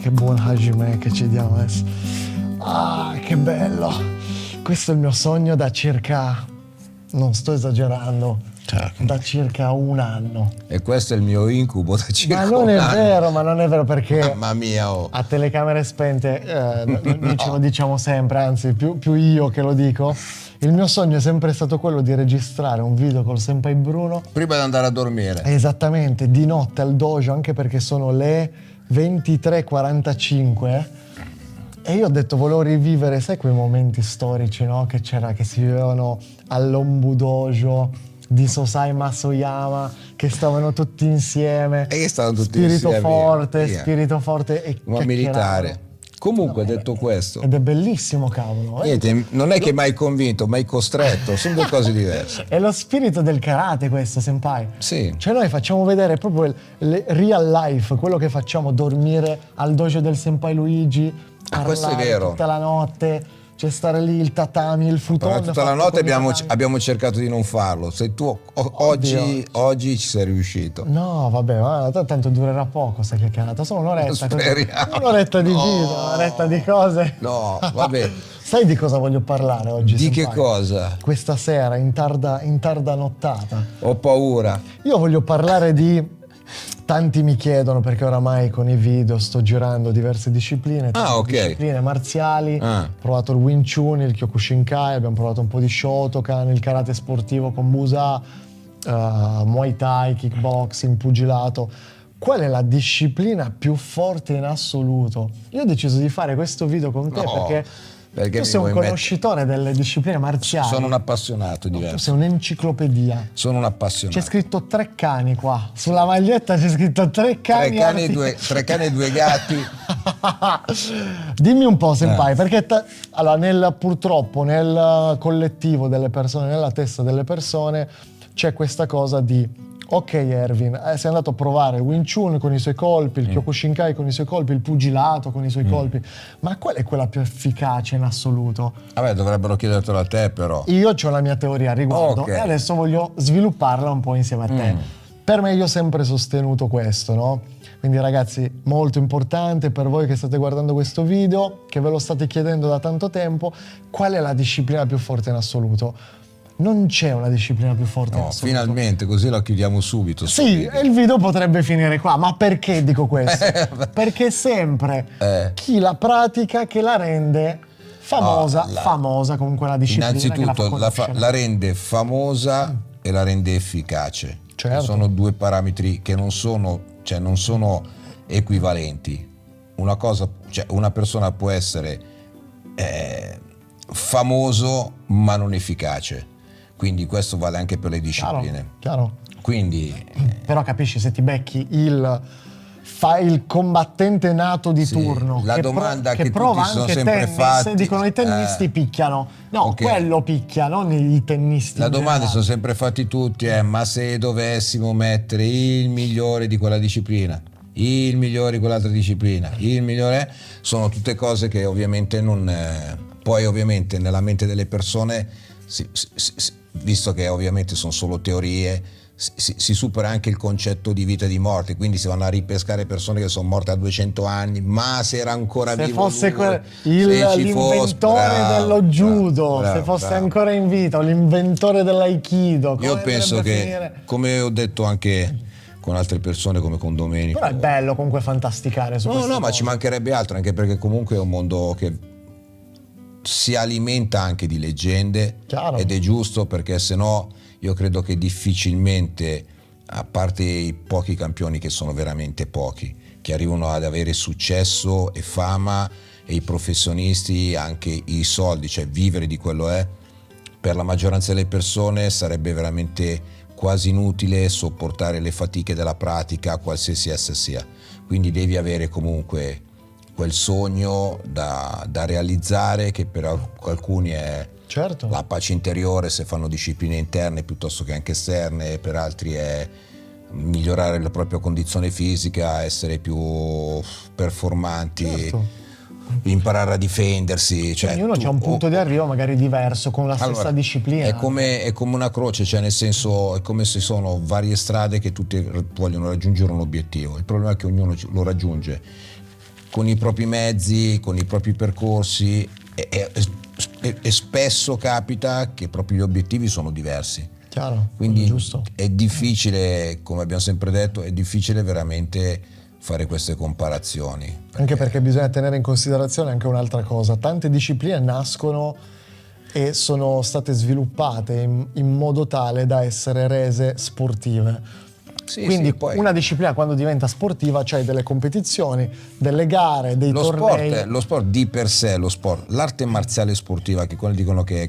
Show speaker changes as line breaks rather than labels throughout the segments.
che buon hajime che ci diamo adesso. Ah, che bello. Questo è il mio sogno da circa, non sto esagerando, da circa un anno.
E questo è il mio incubo da circa un anno.
Ma non è vero perché
Mamma mia, oh.
a telecamere spente noi ce lo diciamo sempre, anzi più io che lo dico. Il mio sogno è sempre stato quello di registrare un video col Senpai Bruno
Prima di andare a dormire.
esattamente di notte al dojo, anche perché sono le 23:45 e io ho detto volevo rivivere, sai, quei momenti storici, no? Che si vivevano all'Ombu Dojo di Sosai Masoyama, che stavano tutti insieme,
E che stavano tutti
spirito
insieme,
forte
via.
spirito forte e
Una
chiacchieravano.
militare. Comunque, detto questo,
Ed è bellissimo, cavolo.
niente, non è che mai convinto, mai costretto, sono due cose diverse.
È lo spirito del karate questo, senpai.
Sì.
Cioè noi facciamo vedere proprio il real life, quello che facciamo, dormire al dojo del senpai Luigi,
questo è
parlare
vero.
tutta la notte, cioè stare lì, il tatami, il futon.
Però tutta la
fatto
notte
con i tatami.
abbiamo cercato di non farlo. Se tu oggi ci sei riuscito.
No, vabbè, ma tanto durerà poco sta chiacchierata, solo un'oretta. così.
Speriamo.
Un'oretta di video, un'oretta di cose.
No, vabbè.
Sai di cosa voglio parlare oggi?
Di che
senpai?
cosa?
Questa sera, in tarda nottata.
Ho paura.
Io voglio parlare di... Tanti mi chiedono, perché oramai con i video sto girando diverse discipline, tante
ok.
discipline marziali,
Ah.
ho provato il Wing Chun, il Kyokushinkai, abbiamo provato un po' di Shotokan, il karate sportivo con Busa, Muay Thai, kickboxing, pugilato. Qual è la disciplina più forte in assoluto? Io ho deciso di fare questo video con te
No, perché
tu
mi
sei un
vuoi
conoscitore delle discipline marziali.
Sono un appassionato
Tu
diverso.
sei un'enciclopedia.
Sono un appassionato.
C'è scritto 3 cani qua. Sulla maglietta c'è scritto 3 cani.
Tre cani e due gatti.
Dimmi un po', senpai, perché allora, purtroppo nel collettivo delle persone, nella testa delle persone, c'è questa cosa di ok Erwin, sei andato a provare il Wing Chun con i suoi colpi, il Kyokushinkai con i suoi colpi, il pugilato con i suoi colpi, ma qual è quella più efficace in assoluto?
Vabbè, dovrebbero chiedertelo a te, però.
Io ho la mia teoria a riguardo
Ok.
e adesso voglio svilupparla un po' insieme a te. Per me, io ho sempre sostenuto questo, no? Quindi ragazzi, molto importante per voi che state guardando questo video, che ve lo state chiedendo da tanto tempo, qual è la disciplina più forte in assoluto? Non c'è una disciplina più forte in
No,
assoluto.
finalmente, così la chiudiamo subito. sto
Sì,
video.
e il video potrebbe finire qua, ma perché dico questo? Perché è sempre chi la pratica che la rende famosa, famosa con quella disciplina che la fa
Innanzitutto
conoscere.
la rende famosa e la rende efficace.
Certo.
Sono due parametri che non sono equivalenti. Una persona può essere famoso ma non efficace. Quindi questo vale anche per le discipline.
Chiaro.
Quindi
Però capisci, se ti becchi il combattente nato di turno
la
che
domanda che
prova
tutti sono
anche
sempre
tennis,
fatti,
dicono i tennisti picchiano, no,
ok.
quello picchia, non i tennisti
la
in
domanda
generale.
sono sempre fatti tutti ma se dovessimo mettere il migliore di quella disciplina, il migliore di quell'altra disciplina, il migliore, sono tutte cose che ovviamente non poi ovviamente nella mente delle persone visto che ovviamente sono solo teorie, si supera anche il concetto di vita e di morte, quindi si vanno a ripescare persone che sono morte a 200 anni, ma se era ancora
se
vivo
fosse
lui,
l'inventore
bravo,
dello judo,
bravo,
se fosse
bravo.
ancora in vita, o l'inventore dell'aikido, come
Io penso
dovrebbe
che,
finire?
come ho detto anche con altre persone come con Domenico,
Però è bello comunque fantasticare su queste
ma
cose.
ci mancherebbe altro, anche perché comunque è un mondo che si alimenta anche di leggende.
Chiaro.
Ed è giusto, perché sennò io credo che difficilmente, a parte i pochi campioni che sono veramente pochi, che arrivano ad avere successo e fama, e i professionisti anche i soldi, cioè vivere di quello per la maggioranza delle persone sarebbe veramente quasi inutile sopportare le fatiche della pratica, qualsiasi essa sia. Quindi devi avere comunque quel sogno da realizzare, che per alcuni è
Certo.
la pace interiore se fanno discipline interne piuttosto che anche esterne, per altri è migliorare la propria condizione fisica, essere più performanti,
Certo.
imparare a difendersi. Cioè,
Ognuno c'ha un punto di arrivo magari diverso con la stessa disciplina.
È come una croce, cioè nel senso è come se sono varie strade che tutte vogliono raggiungere un obiettivo. Il problema è che ognuno lo raggiunge con i propri mezzi, con i propri percorsi e spesso capita che proprio gli obiettivi sono diversi.
Chiaro,
Quindi
giusto.
è difficile, come abbiamo sempre detto, è difficile veramente fare queste comparazioni.
Anche perché bisogna tenere in considerazione anche un'altra cosa. Tante discipline nascono e sono state sviluppate in modo tale da essere rese sportive.
Sì,
Quindi
sì, poi
una disciplina quando diventa sportiva c'hai delle competizioni, delle gare, dei tornei.
lo sport di per sé, l'arte marziale sportiva, che quelli dicono che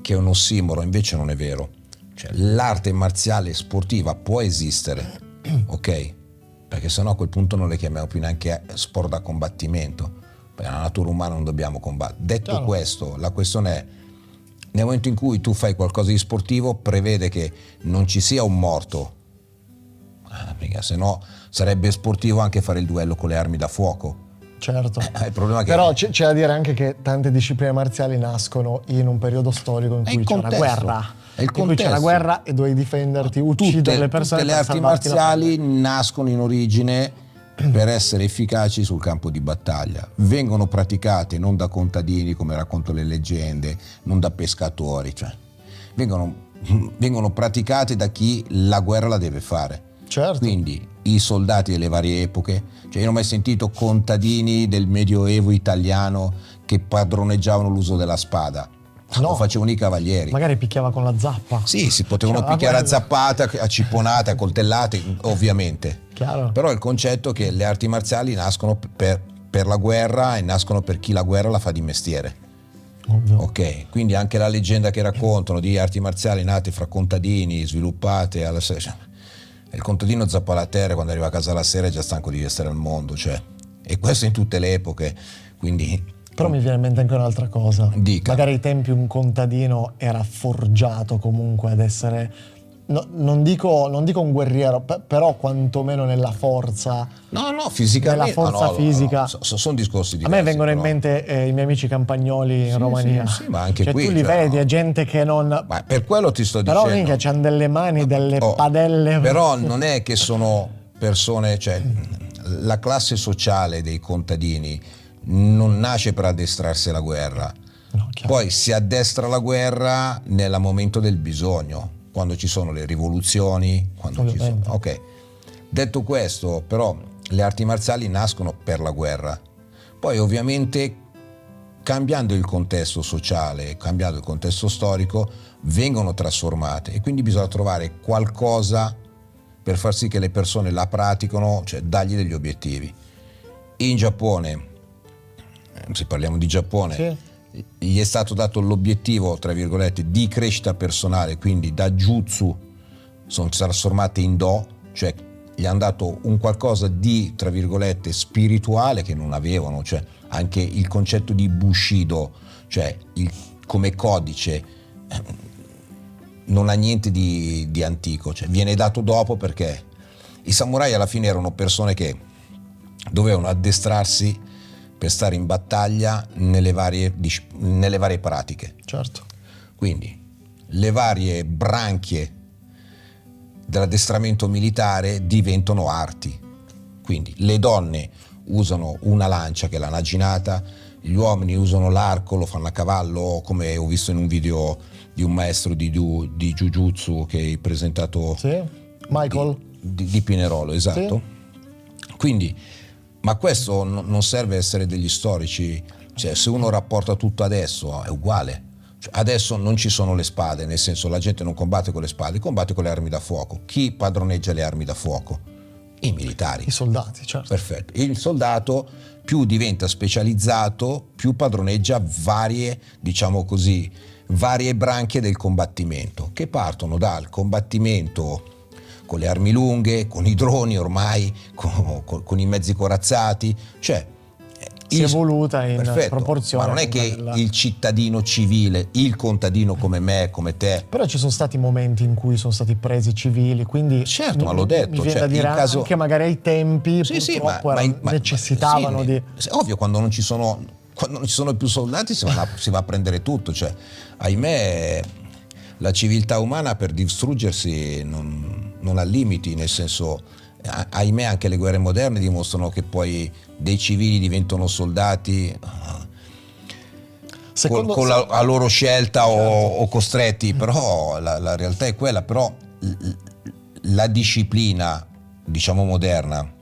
è un ossimoro, invece non è vero. Cioè, l'arte marziale sportiva può esistere, ok? Perché sennò a quel punto non le chiamiamo più neanche sport da combattimento, perché la natura umana non dobbiamo combattere. Detto
Chiaro.
questo, la questione è, nel momento in cui tu fai qualcosa di sportivo, prevede che non ci sia un morto, perché sennò sarebbe sportivo anche fare il duello con le armi da fuoco.
Certo.
Il problema è che
Però c'è da dire anche che tante discipline marziali nascono in un periodo storico in
È
cui
il
c'è la
contesto.
guerra.
È il
In cui c'è la
contesto.
guerra e dovevi difenderti, uccidere le persone
tutte le
per
arti
salvarti la
marziali nascono in origine per essere efficaci sul campo di battaglia. Vengono praticate non da contadini, come raccontano le leggende, non da pescatori, cioè vengono praticate da chi la guerra la deve fare.
Certo.
Quindi i soldati delle varie epoche, cioè io non ho mai sentito contadini del Medioevo italiano che padroneggiavano l'uso della spada.
No.
Lo facevano i cavalieri.
Magari picchiava con la zappa.
Sì, si potevano
Cioè,
picchiare a
quello.
zappate, a cipponate, a coltellate, ovviamente.
Chiaro.
Però il concetto è che le arti marziali nascono per la guerra e nascono per chi la guerra la fa di mestiere.
Ovvio.
Ok, quindi anche la leggenda che raccontano di arti marziali nate fra contadini, sviluppate alla sera. Cioè, il contadino zappa la terra, quando arriva a casa la sera è già stanco di essere al mondo, cioè. E questo in tutte le epoche, quindi.
Però mi viene in mente anche un'altra cosa.
Dica.
Magari ai tempi un contadino era forgiato comunque ad essere, non dico un guerriero, però quantomeno nella forza.
No, fisicamente.
Nella forza fisica.
No, sono discorsi
A
diversi.
me vengono in
però.
mente i miei amici campagnoli in Romania.
sì, ma anche
cioè,
qui,
tu li
cioè,
vedi,
no.
è gente che non.
Ma per quello ti sto
Però
dicendo.
minchia, c'hanno delle mani, delle padelle.
Però non è che sono persone, cioè la classe sociale dei contadini non nasce per addestrarsi alla guerra.
No, chiaro.
Poi si addestra alla guerra nel momento del bisogno, quando ci sono le rivoluzioni, quando ci sono.
Ovviamente.
Ok. Detto questo, però le arti marziali nascono per la guerra. Poi ovviamente cambiando il contesto sociale, cambiando il contesto storico, vengono trasformate e quindi bisogna trovare qualcosa per far sì che le persone la praticano, cioè dargli degli obiettivi. In Giappone, se parliamo di Giappone,
Sì.
gli è stato dato l'obiettivo, tra virgolette, di crescita personale, quindi da jutsu sono trasformate in do, cioè gli hanno dato un qualcosa di, tra virgolette, spirituale che non avevano, cioè anche il concetto di Bushido, cioè come codice, non ha niente di antico, cioè viene dato dopo perché i samurai alla fine erano persone che dovevano addestrarsi per stare in battaglia nelle varie pratiche.
Certo.
Quindi le varie branchie dell'addestramento militare diventano arti. Quindi le donne usano una lancia che è la naginata, gli uomini usano l'arco, lo fanno a cavallo, come ho visto in un video di un maestro di Jujutsu che hai presentato,
Sì. Michael.
di Pinerolo, esatto.
Sì.
Quindi, ma questo non serve essere degli storici, cioè se uno rapporta tutto adesso è uguale. Cioè, adesso non ci sono le spade, nel senso la gente non combatte con le spade, combatte con le armi da fuoco. Chi padroneggia le armi da fuoco? I militari.
I soldati, certo.
Perfetto. Il soldato più diventa specializzato, più padroneggia varie, diciamo così, varie branche del combattimento, che partono dal combattimento con le armi lunghe, con i droni ormai, con i mezzi corazzati, cioè
Si è evoluta in
perfetto,
proporzione.
ma non è che il cittadino civile, il contadino come me, come te.
Però ci sono stati momenti in cui sono stati presi civili, quindi
Certo, ma l'ho detto,
mi viene
cioè,
da dire
in caso-
anche magari ai tempi
Sì,
purtroppo necessitavano
sì,
di.
ovvio, quando non ci sono più soldati si va a prendere tutto, cioè ahimè la civiltà umana per distruggersi non ha limiti, nel senso ahimè anche le guerre moderne dimostrano che poi dei civili diventano soldati a loro scelta, certo, o costretti, però la realtà è quella. Però la disciplina, diciamo, moderna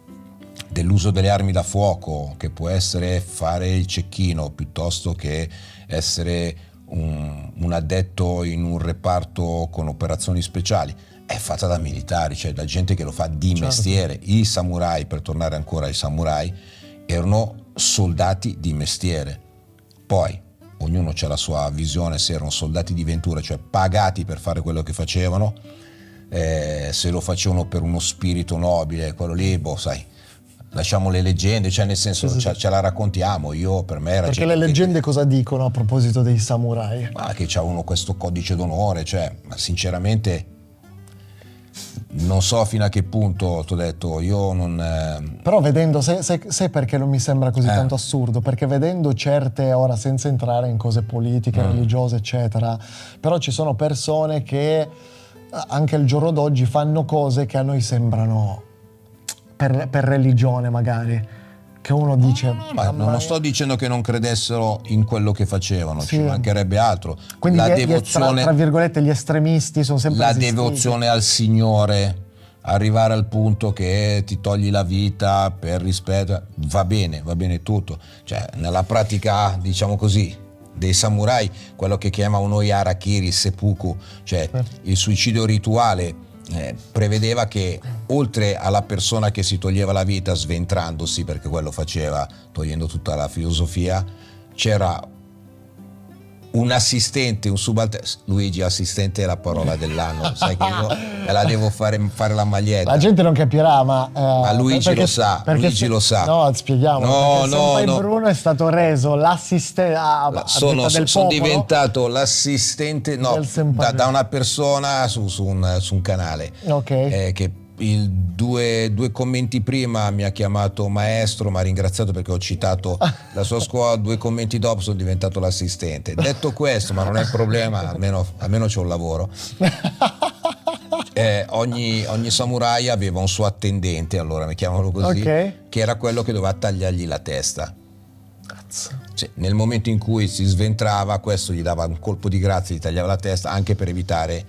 dell'uso delle armi da fuoco, che può essere fare il cecchino piuttosto che essere un addetto in un reparto con operazioni speciali, è fatta da militari, cioè da gente che lo fa di mestiere. I samurai, per tornare ancora ai samurai, erano soldati di mestiere. Poi ognuno c'ha la sua visione, se erano soldati di ventura, cioè pagati per fare quello che facevano, se lo facevano per uno spirito nobile, quello lì, sai, lasciamo le leggende, cioè nel senso ce la raccontiamo. Io, per me era...
Perché le leggende cosa dicono a proposito dei samurai?
Ma che c'avevano questo codice d'onore, cioè, ma sinceramente non so fino a che punto, t'ho detto, io non...
Però vedendo, sai perché non mi sembra così tanto assurdo? Perché vedendo certe, ora senza entrare in cose politiche, religiose, eccetera, però ci sono persone che anche al giorno d'oggi fanno cose che a noi sembrano per religione magari, che uno dice...
ma non sto dicendo che non credessero in quello che facevano, ci mancherebbe altro.
Quindi la devozione, tra virgolette, gli estremisti sono sempre
la devozione al Signore, arrivare al punto che ti togli la vita per rispetto, va bene tutto. Cioè, nella pratica, diciamo così, dei samurai, quello che chiamano noi harakiri, seppuku, cioè il suicidio rituale, prevedeva che oltre alla persona che si toglieva la vita sventrandosi, perché quello faceva, togliendo tutta la filosofia, c'era un assistente, un subalterno. Luigi, assistente è la parola dell'anno, sai che io me la devo fare la maglietta.
La gente non capirà, ma
Luigi lo sa, Luigi lo sa.
No, spieghiamo. No. Bruno è stato reso l'assistente
sono diventato l'assistente da una persona su un canale, che due commenti prima mi ha chiamato maestro, mi ha ringraziato perché ho citato la sua scuola, 2 commenti dopo sono diventato l'assistente. Detto questo, ma non è problema, almeno c'ho un lavoro. Ogni samurai aveva un suo attendente, allora mi chiamano così, che era quello che doveva tagliargli la testa. Cioè, nel momento in cui si sventrava, questo gli dava un colpo di grazia, gli tagliava la testa, anche per evitare,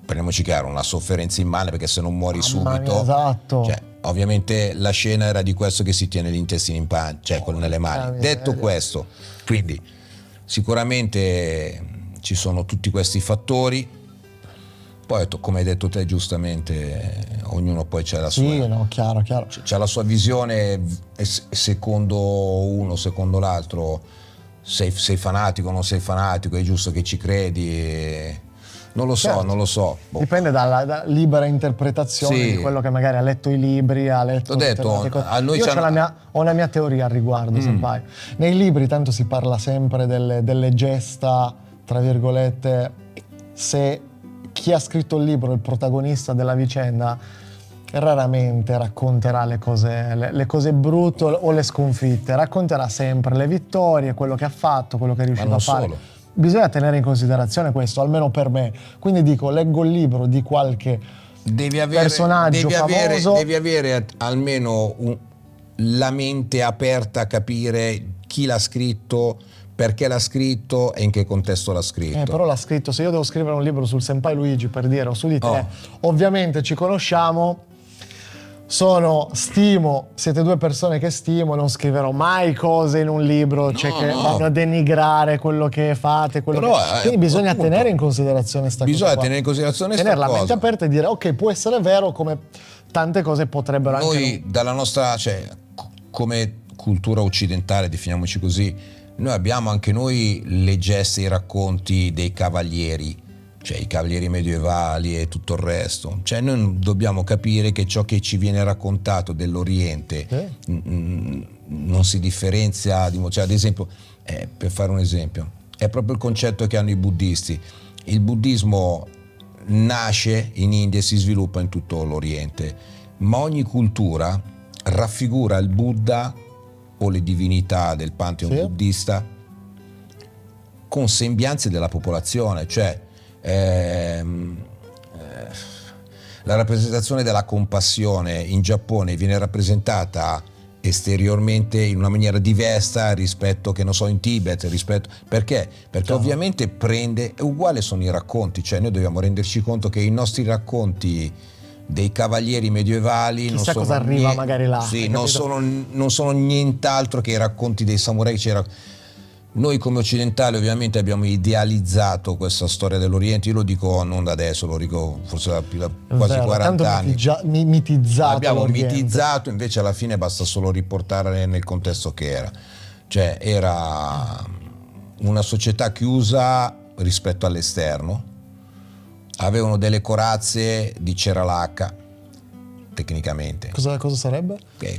prendiamoci chiaro, una sofferenza immane, perché se non muori subito,
esatto.
Cioè, ovviamente la scena era di questo che si tiene gli intestini in pancia, cioè nelle mani. Detto questo, quindi sicuramente ci sono tutti questi fattori. Poi, come hai detto te giustamente, ognuno poi c'ha la sua,
chiaro.
C'ha la sua visione, e secondo uno, secondo l'altro, sei fanatico, non sei fanatico, è giusto che ci credi. Non lo so.
Dipende dalla libera interpretazione di quello che magari ha letto i libri, ha letto...
L'ho detto, a noi
io ho la mia teoria al riguardo, senpai. Nei libri tanto si parla sempre delle gesta, tra virgolette, se chi ha scritto il libro, il protagonista della vicenda, raramente racconterà le cose brutte o le sconfitte, racconterà sempre le vittorie, quello che ha fatto, quello che è riuscito a fare.
Solo.
Bisogna tenere in considerazione questo, almeno per me. Quindi dico, leggo il libro di qualche personaggio famoso.
Devi avere almeno la mente aperta a capire chi l'ha scritto, perché l'ha scritto e in che contesto l'ha scritto.
Però l'ha scritto, se io devo scrivere un libro sul senpai Luigi, per dire, o su di te, ovviamente ci conosciamo, siete 2 persone che stimo, non scriverò mai cose in un libro, che vanno a denigrare quello che fate, quindi bisogna tenere in considerazione
tenere in considerazione
tenere la mente aperta e dire ok, può essere vero, come tante cose potrebbero
noi dalla nostra, come cultura occidentale, definiamoci così, noi abbiamo anche noi le geste, i racconti dei cavalieri, cioè i cavalieri medievali e tutto il resto. Cioè noi dobbiamo capire che ciò che ci viene raccontato dell'Oriente non si differenzia, ad esempio, per fare un esempio, è proprio il concetto che hanno i buddisti. Il buddismo nasce in India e si sviluppa in tutto l'Oriente, ma ogni cultura raffigura il Buddha o le divinità del pantheon buddista con sembianze della popolazione, cioè la rappresentazione della compassione in Giappone viene rappresentata esteriormente in una maniera diversa rispetto, che non so, in Tibet, perché ovviamente prende, è uguale sono i racconti, cioè noi dobbiamo renderci conto che i nostri racconti dei cavalieri medievali
chissà cosa arriva magari là,
sì, non sono nient'altro che i racconti dei samurai. Noi come occidentali ovviamente abbiamo idealizzato questa storia dell'Oriente, io lo dico non da adesso, lo dico forse da quasi 40 anni.
Mitizzato
Abbiamo
l'Oriente.
mitizzato, invece alla fine basta solo riportare nel contesto che era. Cioè era una società chiusa rispetto all'esterno, avevano delle corazze di cera lacca, tecnicamente.
Cosa sarebbe?
Che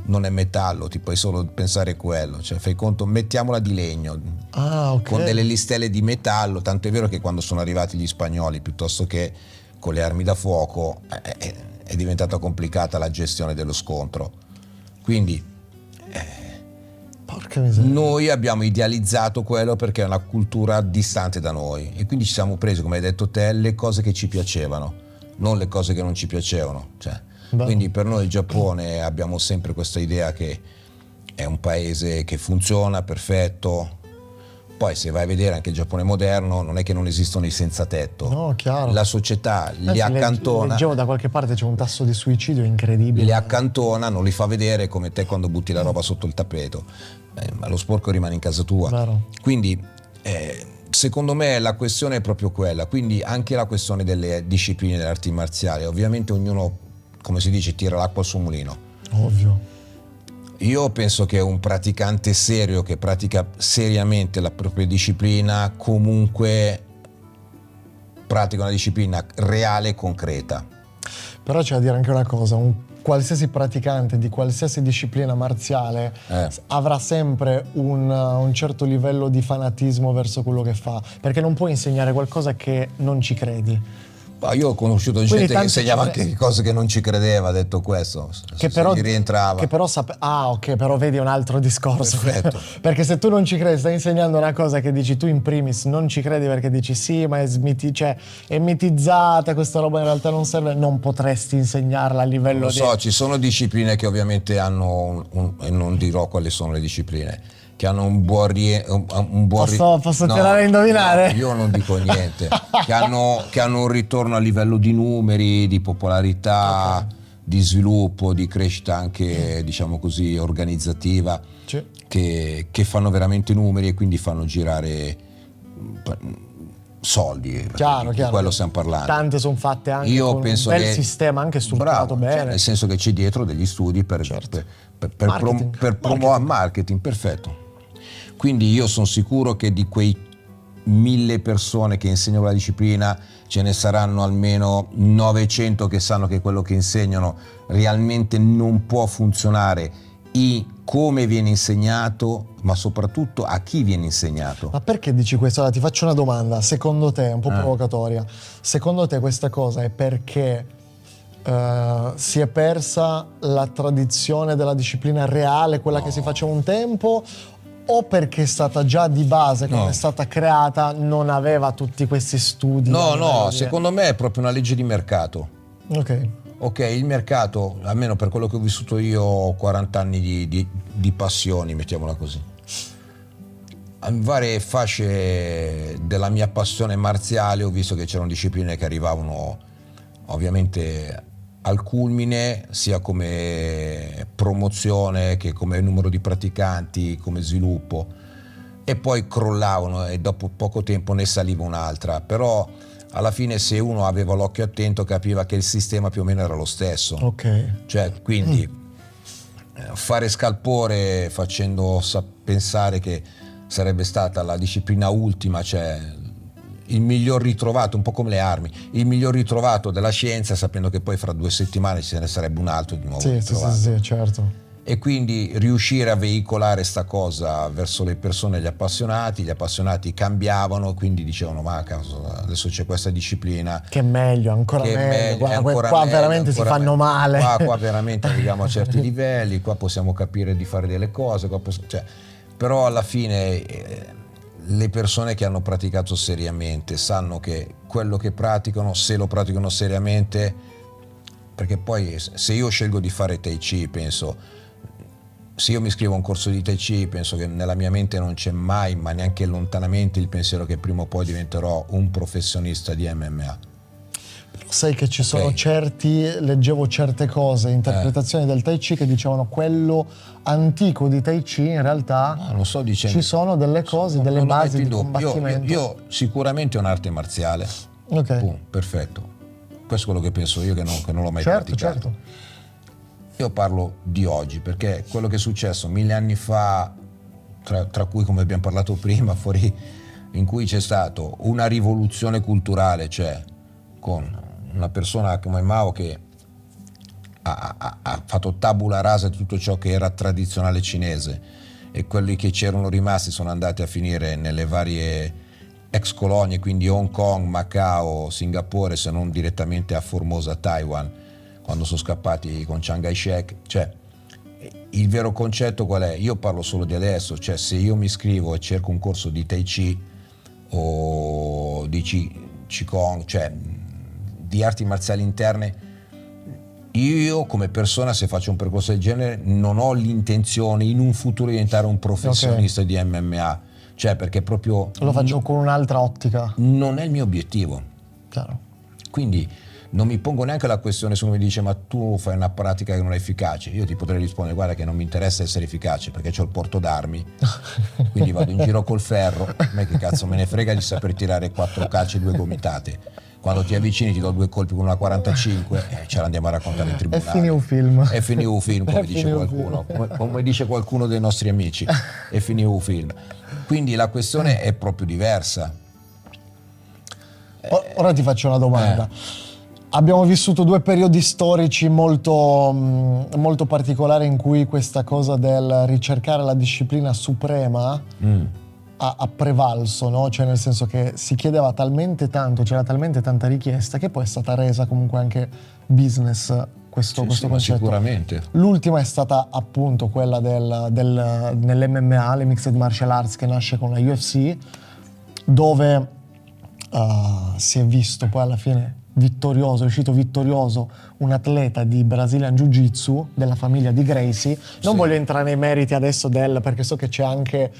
non è metallo, ti puoi solo pensare quello, cioè fai conto, mettiamola di legno, con delle listelle di metallo, tanto è vero che quando sono arrivati gli spagnoli, piuttosto che con le armi da fuoco, è diventata complicata la gestione dello scontro. Quindi
porca miseria,
noi abbiamo idealizzato quello perché è una cultura distante da noi e quindi ci siamo presi, come hai detto te, le cose che ci piacevano, non le cose che non ci piacevano, cioè. Quindi per noi il Giappone abbiamo sempre questa idea che è un paese che funziona, perfetto. Poi se vai a vedere anche il Giappone moderno, non è che non esistono i senza tetto.
No, chiaro.
La società li accantona.
Leggevo da qualche parte c'è un tasso di suicidio incredibile.
Li accantona, non li fa vedere, come te quando butti la roba sotto il tappeto. Ma lo sporco rimane in casa tua.
Vero.
Quindi secondo me la questione è proprio quella. Quindi anche la questione delle discipline delle arti marziali. Ovviamente ognuno, come si dice, tira l'acqua al suo mulino.
Ovvio.
Io penso che un praticante serio che pratica seriamente la propria disciplina comunque pratica una disciplina reale e concreta.
Però c'è da dire anche una cosa, un qualsiasi praticante di qualsiasi disciplina marziale avrà sempre un certo livello di fanatismo verso quello che fa, perché non puoi insegnare qualcosa che non ci credi.
Io ho conosciuto gente che insegnava anche cose che non ci credeva, detto questo,
che però,
gli rientrava.
Che però ok, però vedi un altro discorso.
Perfetto.
Perché se tu non ci credi, stai insegnando una cosa che dici tu in primis, non ci credi perché dici sì, ma è mitizzata, questa roba in realtà non serve, non potresti insegnarla a livello di...
Lo so, ci sono discipline che ovviamente hanno, e non dirò quali sono le discipline, che hanno un buon
Posso tirare a indovinare?
No, io non dico niente. che hanno un ritorno a livello di numeri, di popolarità, di sviluppo, di crescita anche, diciamo così, organizzativa,
sì.
che fanno veramente numeri e quindi fanno girare soldi.
Chiaro.
Quello stiamo parlando.
Tante sono fatte anche
Io
con
penso
un bel
che,
sistema anche strutturato bene.
Cioè, nel senso che c'è dietro degli studi per promuovere marketing, perfetto. Quindi io sono sicuro che di quei 1000 persone che insegnano la disciplina ce ne saranno almeno 900 che sanno che quello che insegnano realmente non può funzionare come viene insegnato, ma soprattutto a chi viene insegnato.
Ma perché dici questo? Allora, ti faccio una domanda, secondo te, un po' provocatoria. Secondo te questa cosa è perché si è persa la tradizione della disciplina reale, quella che si faceva un tempo, o perché è stata già di base, quando è stata creata, non aveva tutti questi studi?
No, secondo me è proprio una legge di mercato. Ok, il mercato, almeno per quello che ho vissuto io, ho 40 anni di passioni, mettiamola così. In varie fasce della mia passione marziale ho visto che c'erano discipline che arrivavano ovviamente al culmine, sia come promozione che come numero di praticanti, come sviluppo, e poi crollavano e dopo poco tempo ne saliva un'altra, però alla fine se uno aveva l'occhio attento capiva che il sistema più o meno era lo stesso. Cioè, quindi fare scalpore facendo pensare che sarebbe stata la disciplina ultima, cioè il miglior ritrovato, un po' come le armi, il miglior ritrovato della scienza, sapendo che poi fra 2 settimane ce ne sarebbe un altro di nuovo ritrovato.
Sì, certo.
E quindi riuscire a veicolare sta cosa verso le persone, gli appassionati cambiavano, quindi dicevano ma cazzo, adesso c'è questa disciplina
che è meglio, ancora meglio, qua veramente si fanno male,
qua veramente arriviamo a certi livelli, qua possiamo capire di fare delle cose, però alla fine le persone che hanno praticato seriamente sanno che quello che praticano, se lo praticano seriamente, perché poi se io scelgo di fare Tai Chi, penso, se io mi iscrivo a un corso di Tai Chi, penso che nella mia mente non c'è mai, ma neanche lontanamente, il pensiero che prima o poi diventerò un professionista di MMA.
Però sai che ci sono leggevo certe cose, interpretazioni del Tai Chi che dicevano quello antico di Tai Chi, in realtà
No, non sto dicendo,
ci sono delle cose, delle
non lo
basi
metto in
di
dubbio.
combattimento.
Io sicuramente è un'arte marziale.
Ok.
Boom, perfetto. Questo è quello che penso io, che non l'ho mai
Certo,
praticato.
certo.
Io parlo di oggi, perché quello che è successo 1000 anni fa, tra cui, come abbiamo parlato prima, in cui c'è stata una rivoluzione culturale, cioè con una persona come Mao che ha fatto tabula rasa di tutto ciò che era tradizionale cinese, e quelli che c'erano rimasti sono andati a finire nelle varie ex colonie, quindi Hong Kong, Macao, Singapore, se non direttamente a Formosa, Taiwan, quando sono scappati con Chiang Kai-shek. Cioè, il vero concetto qual è? Io parlo solo di adesso, cioè se io mi iscrivo e cerco un corso di Tai Chi o di Qigong, cioè di arti marziali interne, io come persona, se faccio un percorso del genere, non ho l'intenzione in un futuro di diventare un professionista di MMA, cioè perché proprio
Lo faccio con un'altra ottica.
non è il mio obiettivo.
Chiaro.
Quindi non mi pongo neanche la questione se uno mi dice ma tu fai una pratica che non è efficace. Io ti potrei rispondere: guarda che non mi interessa essere efficace, perché c'ho il porto d'armi, quindi vado in giro col ferro, a me che cazzo me ne frega di saper tirare 4 calci e 2 gomitate. Quando ti avvicini ti do 2 colpi con una 45 e ce l'andiamo a raccontare in tribunale.
È finito un film.
È finito un film, come
È
dice
finito un
qualcuno, come dice qualcuno dei nostri amici. È finito un film. Quindi la questione è proprio diversa.
Ora ti faccio una domanda. Abbiamo vissuto 2 periodi storici molto particolari in cui questa cosa del ricercare la disciplina suprema ha prevalso, no? Cioè nel senso che si chiedeva talmente tanto, c'era talmente tanta richiesta che poi è stata resa comunque anche business questo
Sì, ma
concetto.
sicuramente.
L'ultima è stata appunto quella nell'MMA, le Mixed Martial Arts, che nasce con la UFC, dove si è visto poi alla fine vittorioso, è uscito vittorioso un atleta di Brazilian Jiu-Jitsu della famiglia di Gracie. Non voglio entrare nei meriti adesso perché so che c'è anche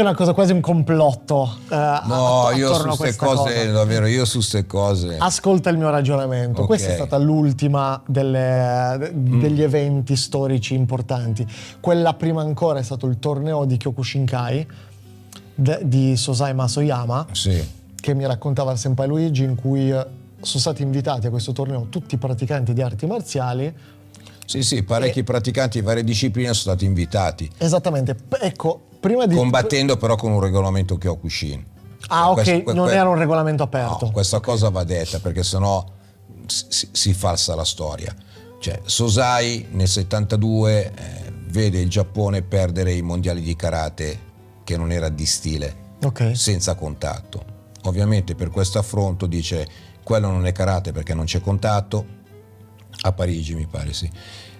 una cosa, quasi un complotto
No, io su
attorno a
queste
questa
cose,
cosa.
davvero, io su queste cose.
Ascolta il mio ragionamento.
Ok.
Questa è stata l'ultima degli eventi storici importanti. Quella prima ancora è stato il torneo di Kyokushinkai di Sosai Masoyama,
Sì.
che mi raccontava il senpai Luigi, in cui sono stati invitati a questo torneo tutti i praticanti di arti marziali.
Sì, parecchi praticanti di varie discipline sono stati invitati.
Esattamente. Ecco, prima di
Combattendo però con un regolamento Kyokushin.
Ah, ok, non era un regolamento aperto.
No, questa cosa va detta, perché sennò si falsa la storia. Cioè, Sosai nel 72 vede il Giappone perdere i mondiali di karate, che non era di stile,
Ok.
senza contatto. Ovviamente per questo affronto dice: quello non è karate perché non c'è contatto, a Parigi mi pare, sì.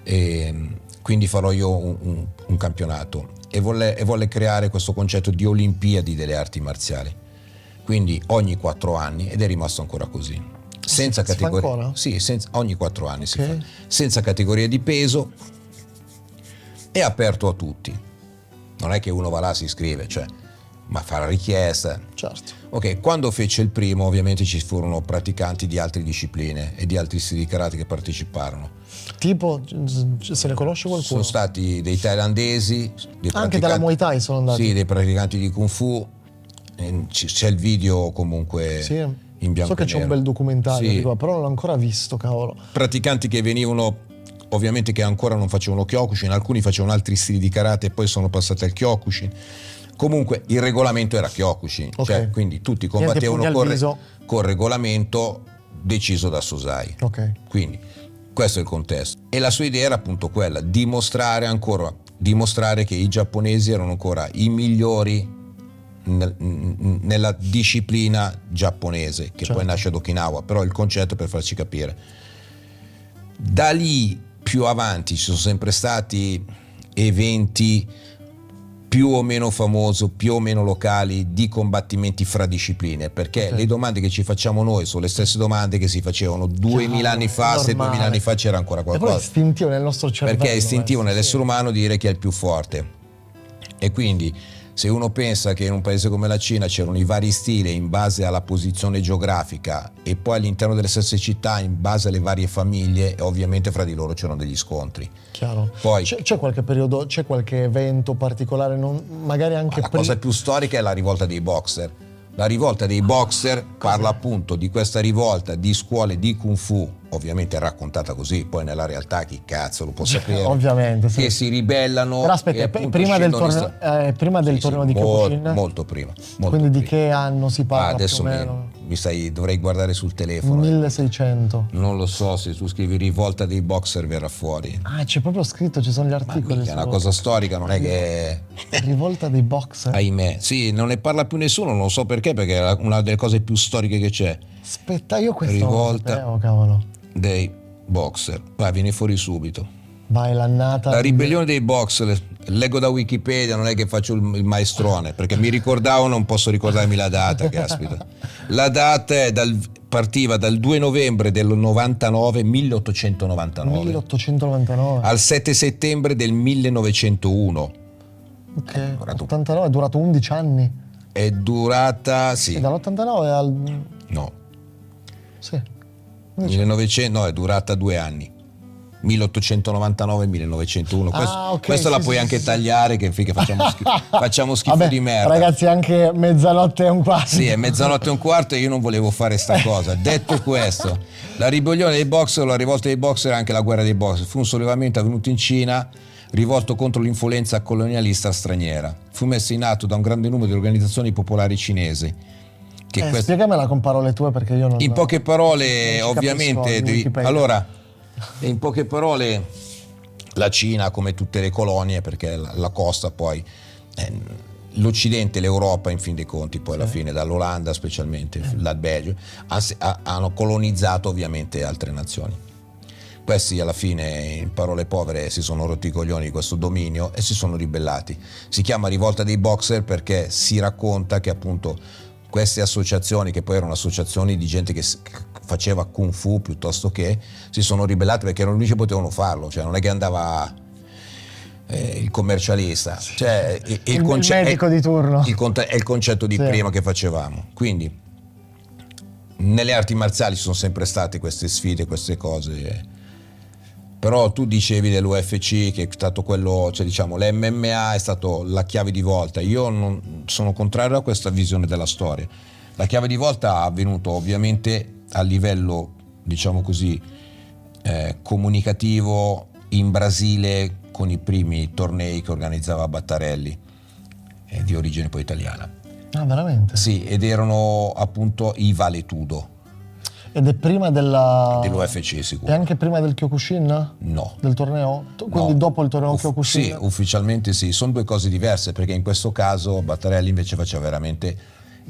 E quindi farò io un campionato, e volle creare questo concetto di Olimpiadi delle arti marziali, quindi ogni 4 anni, ed è rimasto ancora così, senza
Si fa
categoria.
ancora?
Sì, ogni 4 anni si
Ok.
fa, senza categorie di peso, è aperto a tutti, non è che uno va là si iscrive, cioè, ma fa la richiesta.
Certo.
Ok, quando fece il primo ovviamente ci furono praticanti di altre discipline e di altri stili di karate che parteciparono.
Tipo, se ne conosce qualcuno?
Sono stati dei thailandesi, dei
Anche dalla Muay Thai sono andati.
Sì, dei praticanti di Kung Fu. C'è il video comunque
Sì.
in bianco
So che
e
c'è un
nero.
bel documentario,
Sì.
però non l'ho ancora visto, cavolo.
Praticanti che venivano, ovviamente, che ancora non facevano Kyokushin, alcuni facevano altri stili di karate e poi sono passati al Kyokushin. Comunque il regolamento era Kyokushin,
Ok.
cioè, quindi tutti
Niente
combattevano
pugni al viso.
col regolamento deciso da Sosai.
Ok.
Quindi questo è il contesto, e la sua idea era appunto quella: dimostrare che i giapponesi erano ancora i migliori nella disciplina giapponese, che
Certo.
poi nasce ad Okinawa, però il concetto, per farci capire. Da lì più avanti ci sono sempre stati eventi più o meno famoso, più o meno locali, di combattimenti fra discipline, perché le domande che ci facciamo noi sono le stesse domande che si facevano 2000 anni fa, se 2000 anni fa c'era ancora
E poi è
qualcosa.
istintivo nel nostro cervello.
Perché è istintivo nell'essere
sì.
umano dire chi è il più forte. E quindi se uno pensa che in un paese come la Cina c'erano i vari stili in base alla posizione geografica e poi all'interno delle stesse città in base alle varie famiglie, ovviamente fra di loro c'erano degli scontri.
Chiaro.
Poi
C'è qualche periodo, c'è qualche evento particolare, magari anche
la cosa più storica è la rivolta dei boxer. La rivolta dei boxer parla appunto di questa rivolta di scuole di Kung Fu, ovviamente raccontata così, poi nella realtà chi cazzo lo può sapere,
ovviamente, sì.
che si ribellano.
Però aspetta,
e appunto
prima del
scendono
torneo di Kyokushin?
molto prima.
Quindi di che anno si parla
Adesso
più o meno?
dovrei guardare sul telefono.
1600.
Non lo so, se tu scrivi rivolta dei boxer verrà fuori.
Ah, c'è proprio scritto, ci sono gli articoli.
È una cosa storica, non è che...
Rivolta dei boxer?
Ahimè, sì, non ne parla più nessuno, non so perché è una delle cose più storiche che c'è.
Aspetta, io questo
Rivolta
non lo sapevo, cavolo.
dei boxer. Vai, vieni fuori subito.
Vai, l'annata.
La ribellione dei boxer, leggo da Wikipedia, non è che faccio il maestrone, perché mi ricordavo, non posso ricordarmi la data, caspita. La data partiva dal 2 novembre del 99, 1899,
1899.
al 7 settembre del 1901.
Ok, 89, è durato 11 anni.
È durata, sì,
Sì, dall'89 al...
no,
Sì.
1900, no, è durata 2 anni. 1899-1901.
Ok,
Questa la
sì,
puoi
sì,
anche
sì,
tagliare, che figa, facciamo schifo
Vabbè,
di merda.
ragazzi, anche mezzanotte e un quarto.
Sì, è mezzanotte e un quarto e io non volevo fare sta cosa. Detto questo, la ribellione dei boxer, la rivolta dei boxer e anche la guerra dei boxer fu un sollevamento avvenuto in Cina rivolto contro l'influenza colonialista straniera. Fu messo in atto da un grande numero di organizzazioni popolari cinesi.
Spiegamela con parole tue, perché io non...
In poche parole,
non ci
ovviamente,
capisco di Wikipedia.
allora, in poche parole, la Cina, come tutte le colonie, perché la costa poi, l'Occidente, l'Europa, in fin dei conti, poi alla fine, dall'Olanda specialmente, dal Belgio, hanno colonizzato ovviamente altre nazioni. Questi alla fine, in parole povere, si sono rotti i coglioni di questo dominio e si sono ribellati. Si chiama rivolta dei boxer perché si racconta che appunto queste associazioni, che poi erano associazioni di gente che faceva Kung Fu piuttosto che, si sono ribellate perché erano gli unici che potevano farlo, cioè non è che andava il commercialista, cioè
il medico di turno.
È il concetto di prima che facevamo. Quindi nelle arti marziali ci sono sempre state queste sfide, queste cose. Però tu dicevi dell'UFC che è stato quello, cioè diciamo l'MMA è stato la chiave di volta. Io non sono contrario a questa visione della storia. La chiave di volta è avvenuto ovviamente a livello, diciamo così, comunicativo in Brasile con i primi tornei che organizzava Battarelli, di origine poi italiana.
Ah, veramente?
Sì, ed erano appunto i Vale Tudo.
Ed è prima
dell'UFC sicuro.
E anche prima del Kyokushin?
No.
Del torneo? Quindi
No.
dopo il torneo Kyokushin?
Sì, ufficialmente sì. Sono due cose diverse, perché in questo caso Battarelli invece faceva veramente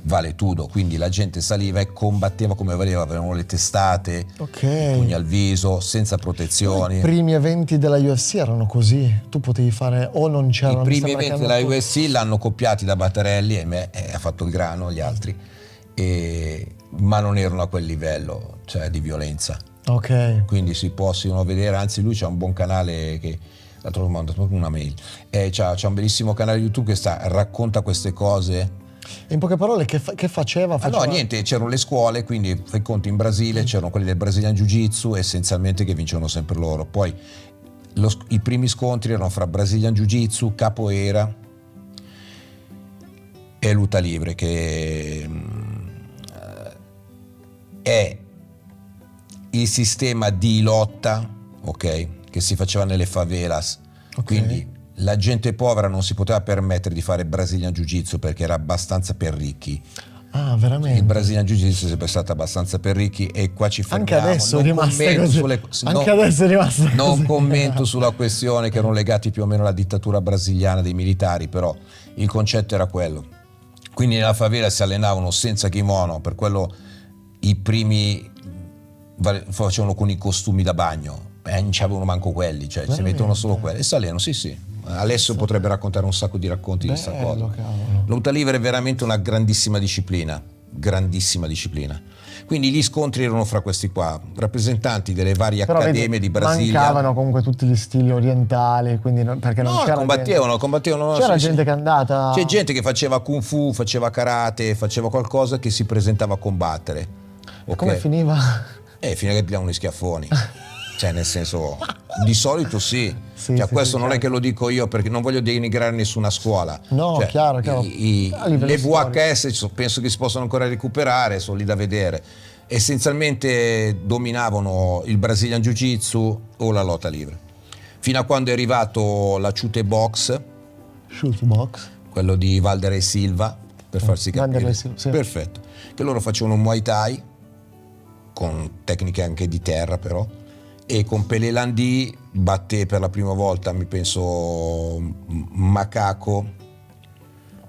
Vale Tudo, quindi la gente saliva e combatteva come voleva, avevano le testate, pugni al viso, senza protezioni.
I primi eventi della UFC erano così, tu potevi fare o non c'erano...
I primi eventi della UFC l'hanno copiati da Battarelli e ha fatto il grano, gli altri, ma non erano a quel livello, cioè di violenza.
Ok.
Quindi si possono vedere, anzi lui c'ha un buon canale che l'altro giorno mi ha mandato proprio una mail, c'ha un bellissimo canale YouTube che racconta queste cose.
In poche parole, che faceva?
No, niente, c'erano le scuole, quindi fai conto in Brasile c'erano quelli del Brazilian Jiu-Jitsu essenzialmente che vincevano sempre loro. Poi i primi scontri erano fra Brazilian Jiu-Jitsu, Capoeira e Luta Livre, che è il sistema di lotta, ok, che si faceva nelle favelas.
Okay.
Quindi la gente povera non si poteva permettere di fare Brazilian Jiu-Jitsu perché era abbastanza per ricchi.
Ah, veramente?
Il Brazilian Jiu-Jitsu è sempre stato abbastanza per ricchi e qua ci fermiamo.
Anche adesso è rimasto così.
Non commento sulla questione che erano legati più o meno alla dittatura brasiliana dei militari, però il concetto era quello. Quindi nella favela si allenavano senza kimono, per quello i primi facevano con i costumi da bagno. Non c'avevano manco quelli, cioè si mettevano solo quelli e salivano, sì, Alessio potrebbe raccontare un sacco di racconti di questa cosa.
Cavolo.
La lotta livre è veramente una grandissima disciplina. Quindi gli scontri erano fra questi qua, rappresentanti delle varie
Però
accademie
vedi,
di Brasilia.
mancavano comunque tutti gli stili orientali, quindi perché non c'era
combattevano.
c'era gente che è andata.
C'è gente che faceva kung fu, faceva karate, faceva qualcosa che si presentava a combattere. Ok?
Come finiva?
Fino a che pigliavano gli schiaffoni. Cioè, nel senso, di solito sì.
Sì,
Questo non è
certo.
che lo dico io perché non voglio denigrare nessuna scuola.
No,
Cioè,
chiaro. A livello
le
storico.
VHS penso che si possano ancora recuperare, sono lì da vedere. Essenzialmente dominavano il Brazilian Jiu-Jitsu o la lotta livre. Fino a quando è arrivato la Chute Box,
Shootbox.
quello di Valderrey Silva, per farsi capire.
Vanderlei Silva, sì.
Perfetto. Che loro facevano Muay Thai, con tecniche anche di terra però, e con Pelé Landi batté per la prima volta, mi penso, Macaco,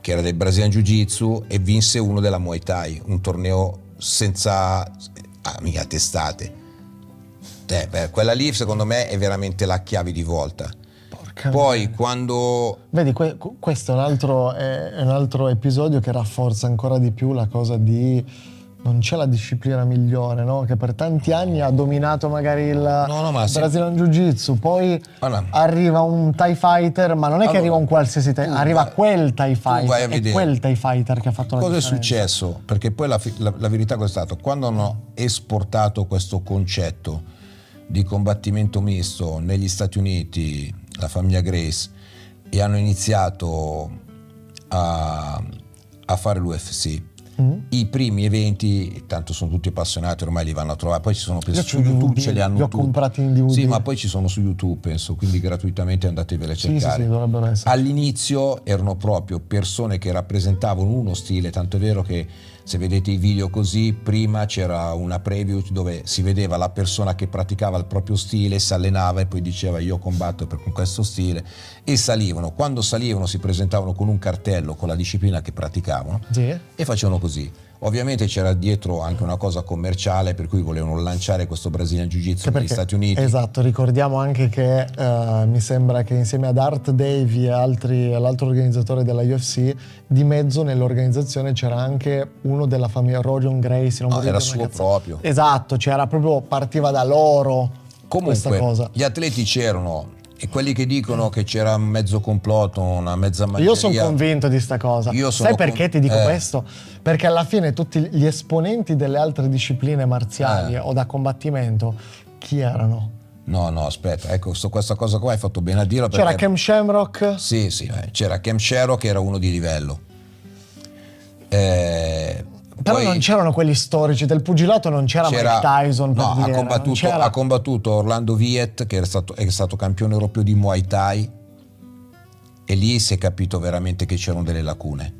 che era del Brazilian Jiu-Jitsu, e vinse uno della Muay Thai, un torneo senza mica testate. Quella lì secondo me è veramente la chiave di volta. Poi quando...
Vedi, questo è un altro episodio che rafforza ancora di più la cosa di non c'è la disciplina migliore, no? Che per tanti anni ha dominato magari il Brazilian Jiu-Jitsu, poi arriva un Thai Fighter, ma non è che arriva un qualsiasi Thai, arriva quel Thai Fighter, è quel Thai Fighter che ha fatto la
cosa
differenza.
È successo? Perché poi la verità è stata, quando hanno esportato questo concetto di combattimento misto negli Stati Uniti, la famiglia Grace, e hanno iniziato a fare l'UFC, i primi eventi, tanto sono tutti appassionati, ormai li vanno a trovare, poi ci sono su YouTube, ce li hanno
li ho
tutti.
comprati in DVD.
Sì, ma poi ci sono su YouTube, penso, quindi gratuitamente andatevele a cercare.
Sì, dovrebbero essere.
All'inizio erano proprio persone che rappresentavano uno stile, tanto è vero che se vedete i video così, prima c'era una preview dove si vedeva la persona che praticava il proprio stile, si allenava e poi diceva io combatto con questo stile, e salivano. Quando salivano si presentavano con un cartello con la disciplina che praticavano,
sì,
e facevano così. Ovviamente c'era dietro anche una cosa commerciale, per cui volevano lanciare questo Brazilian Jiu-Jitsu negli Stati Uniti.
Esatto, ricordiamo anche che mi sembra che insieme ad Art Davey e l'altro organizzatore della UFC, di mezzo nell'organizzazione c'era anche uno della famiglia Rorion Gracie.
Era suo proprio.
Esatto, partiva da loro.
Comunque,
questa cosa.
Gli atleti c'erano, e quelli che dicono che c'era un mezzo complotto, una mezza maggiore.
Io sono convinto di sta cosa. Sai perché ti dico questo? Perché alla fine tutti gli esponenti delle altre discipline marziali o da combattimento, chi erano?
No, aspetta, ecco, questa cosa qua hai fatto bene a dirlo.
C'era Kem Shamrock?
Sì, c'era Kem Shamrock, che era uno di livello.
Però non c'erano quelli storici, del pugilato non c'era Mike Tyson, per dire.
Ha combattuto Orlando Viet, che è stato campione europeo di Muay Thai, e lì si è capito veramente che c'erano delle lacune.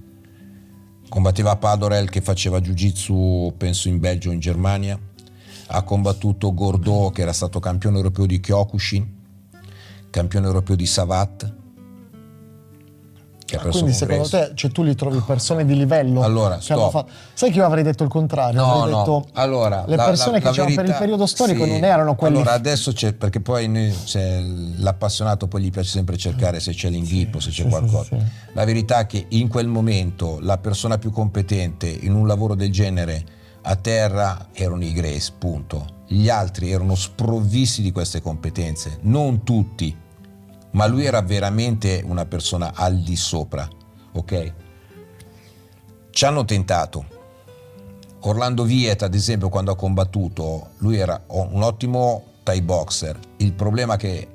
Combatteva Padorel, che faceva Jiu-Jitsu penso in Belgio o in Germania. Ha combattuto Gordo, che era stato campione europeo di Kyokushin, campione europeo di Savat, che ha perso.
Quindi secondo te, tu li trovi persone di livello?
Allora,
sai che io avrei detto il contrario? Avrei detto,
allora,
le persone che c'erano per il periodo storico non erano quelli.
Allora adesso c'è, perché poi c'è l'appassionato, poi gli piace sempre cercare se c'è l'inghippo, se c'è qualcosa. La verità è che in quel momento la persona più competente in un lavoro del genere a terra erano i Grace, punto. Gli altri erano sprovvisti di queste competenze, non tutti, ma lui era veramente una persona al di sopra, ok? Ci hanno tentato. Orlando Viet, ad esempio, quando ha combattuto, lui era un ottimo Thai boxer. Il problema è che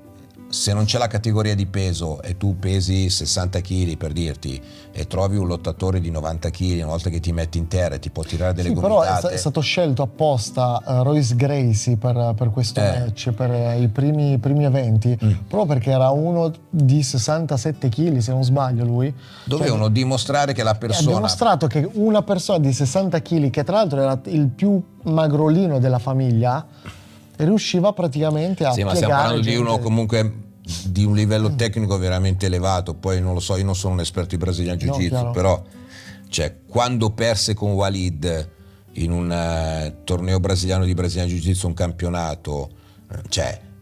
se non c'è la categoria di peso e tu pesi 60 kg, per dirti, e trovi un lottatore di 90 kg, una volta che ti metti in terra e ti può tirare delle gomitate.
Però è stato scelto apposta Royce Gracie per questo match, per i primi eventi, proprio perché era uno di 67 kg, se non sbaglio lui.
Dovevano dimostrare che la persona...
Ha dimostrato che una persona di 60 kg, che tra l'altro era il più magrolino della famiglia, riusciva praticamente a piegare.
Ma stiamo parlando
gente.
di uno comunque di un livello tecnico veramente elevato. Poi non lo so, io non sono un esperto di Brazilian Jiu-Jitsu, però quando perse con Walid in un torneo brasiliano di Brazilian Jiu-Jitsu, un campionato,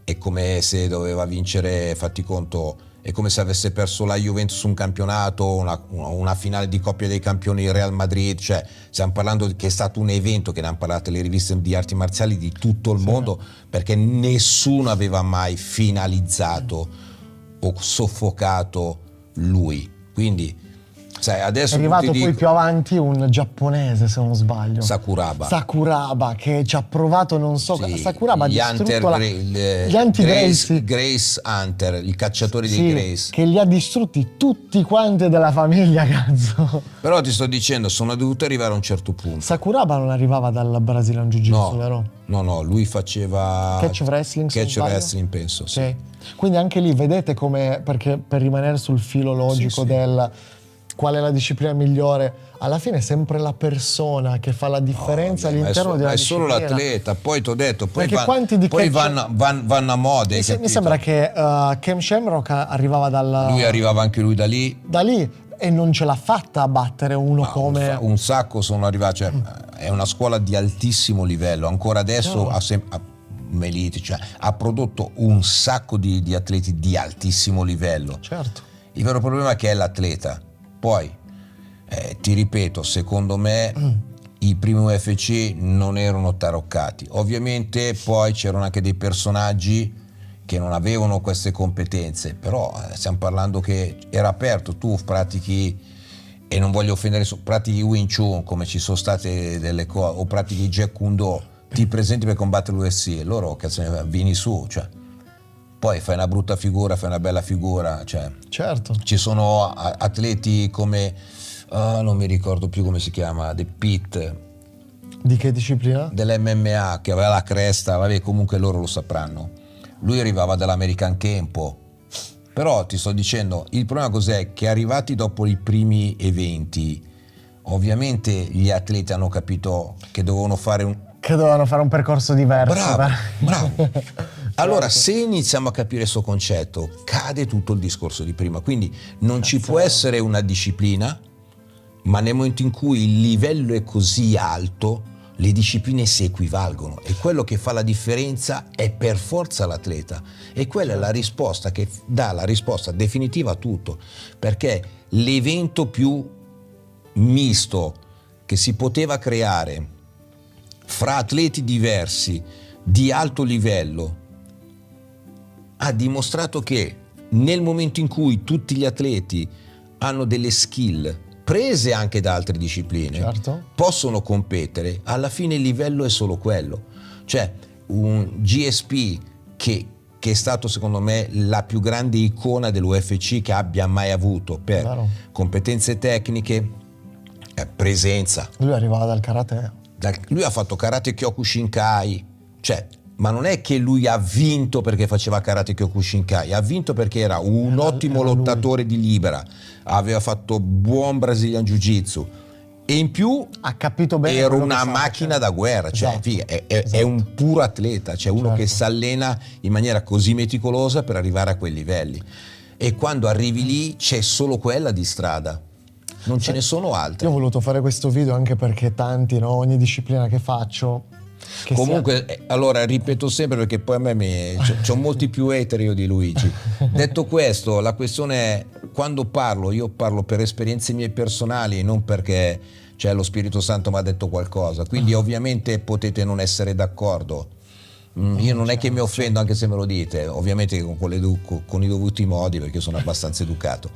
è come se doveva vincere, fatti conto, È come se avesse perso la Juventus un campionato, una finale di Coppa dei Campioni del Real Madrid, cioè stiamo parlando che è stato un evento che ne hanno parlato le riviste di arti marziali di tutto il mondo, perché nessuno aveva mai finalizzato o soffocato lui. Quindi sai, adesso
è arrivato poi più avanti un giapponese, se non sbaglio, Sakuraba, che ci ha provato, non so,
sì,
Sakuraba ha distrutto gli anti-Gracie,
Grace Hunter, il cacciatore di Grace,
che li ha distrutti tutti quanti della famiglia, cazzo.
Però ti sto dicendo, sono dovuto arrivare a un certo punto.
Sakuraba non arrivava dal Brazilian Jiu-Jitsu, vero?
No, lui faceva
catch wrestling,
penso, sì.
Quindi anche lì vedete come, perché per rimanere sul filo logico del qual è la disciplina migliore, alla fine è sempre la persona che fa la differenza all'interno della disciplina.
È solo l'atleta, poi ti ho detto, poi vanno a moda.
Mi sembra che Ken Shamrock arrivava
lui arrivava anche lui da lì
e non ce l'ha fatta a battere uno come
un sacco sono arrivati, cioè, è una scuola di altissimo livello, ancora adesso Meliti, cioè, ha prodotto un sacco di atleti di altissimo livello.
Certo.
Il vero problema è che è l'atleta. Poi ti ripeto, secondo me i primi UFC non erano taroccati. Ovviamente poi c'erano anche dei personaggi che non avevano queste competenze, però stiamo parlando che era aperto, tu pratichi, e non voglio offendere, pratichi Wing Chun come ci sono state delle cose, o pratichi Jeet Kune Do, ti presenti per combattere l'UFC e loro vieni su, cioè poi fai una brutta figura, fai una bella figura, cioè.
Certo.
Ci sono atleti come non mi ricordo più come si chiama, The Pit.
Di che disciplina?
Dell'MMA, che aveva la cresta, vabbè, comunque loro lo sapranno. Lui arrivava dall'American Kempo. Però ti sto dicendo, il problema cos'è? Che arrivati dopo i primi eventi, ovviamente gli atleti hanno capito che dovevano fare un
percorso diverso.
Bravo. Allora, se iniziamo a capire questo concetto, cade tutto il discorso di prima. Quindi non ci può essere una disciplina, ma nel momento in cui il livello è così alto, le discipline si equivalgono e quello che fa la differenza è per forza l'atleta, e quella è la risposta che dà la risposta definitiva a tutto, perché l'evento più misto che si poteva creare fra atleti diversi di alto livello ha dimostrato che nel momento in cui tutti gli atleti hanno delle skill prese anche da altre discipline,
certo,
possono competere, alla fine il livello è solo quello. Cioè un GSP che è stato secondo me la più grande icona dell'UFC che abbia mai avuto per competenze tecniche, presenza.
Lui arrivava dal karate.
Lui ha fatto karate Kyokushinkai, cioè, ma non è che lui ha vinto perché faceva karate Kyokushinkai, ha vinto perché era un ottimo lottatore di libera, aveva fatto buon Brazilian Jiu-Jitsu e in più
ha capito bene,
era una macchina da guerra, cioè è un puro atleta, cioè uno che si allena in maniera così meticolosa per arrivare a quei livelli, e quando arrivi lì c'è solo quella di strada. Non ce ne sono altre.
Io ho voluto fare questo video anche perché tanti, no? Ogni disciplina che faccio.
Comunque, allora ripeto sempre, perché poi a me c'ho molti più hater io di Luigi. Detto questo, la questione è, quando io parlo per esperienze mie personali, non perché lo Spirito Santo mi ha detto qualcosa. Quindi ovviamente potete non essere d'accordo. Io non è che mi offendo anche se me lo dite, ovviamente con i dovuti modi, perché sono abbastanza educato.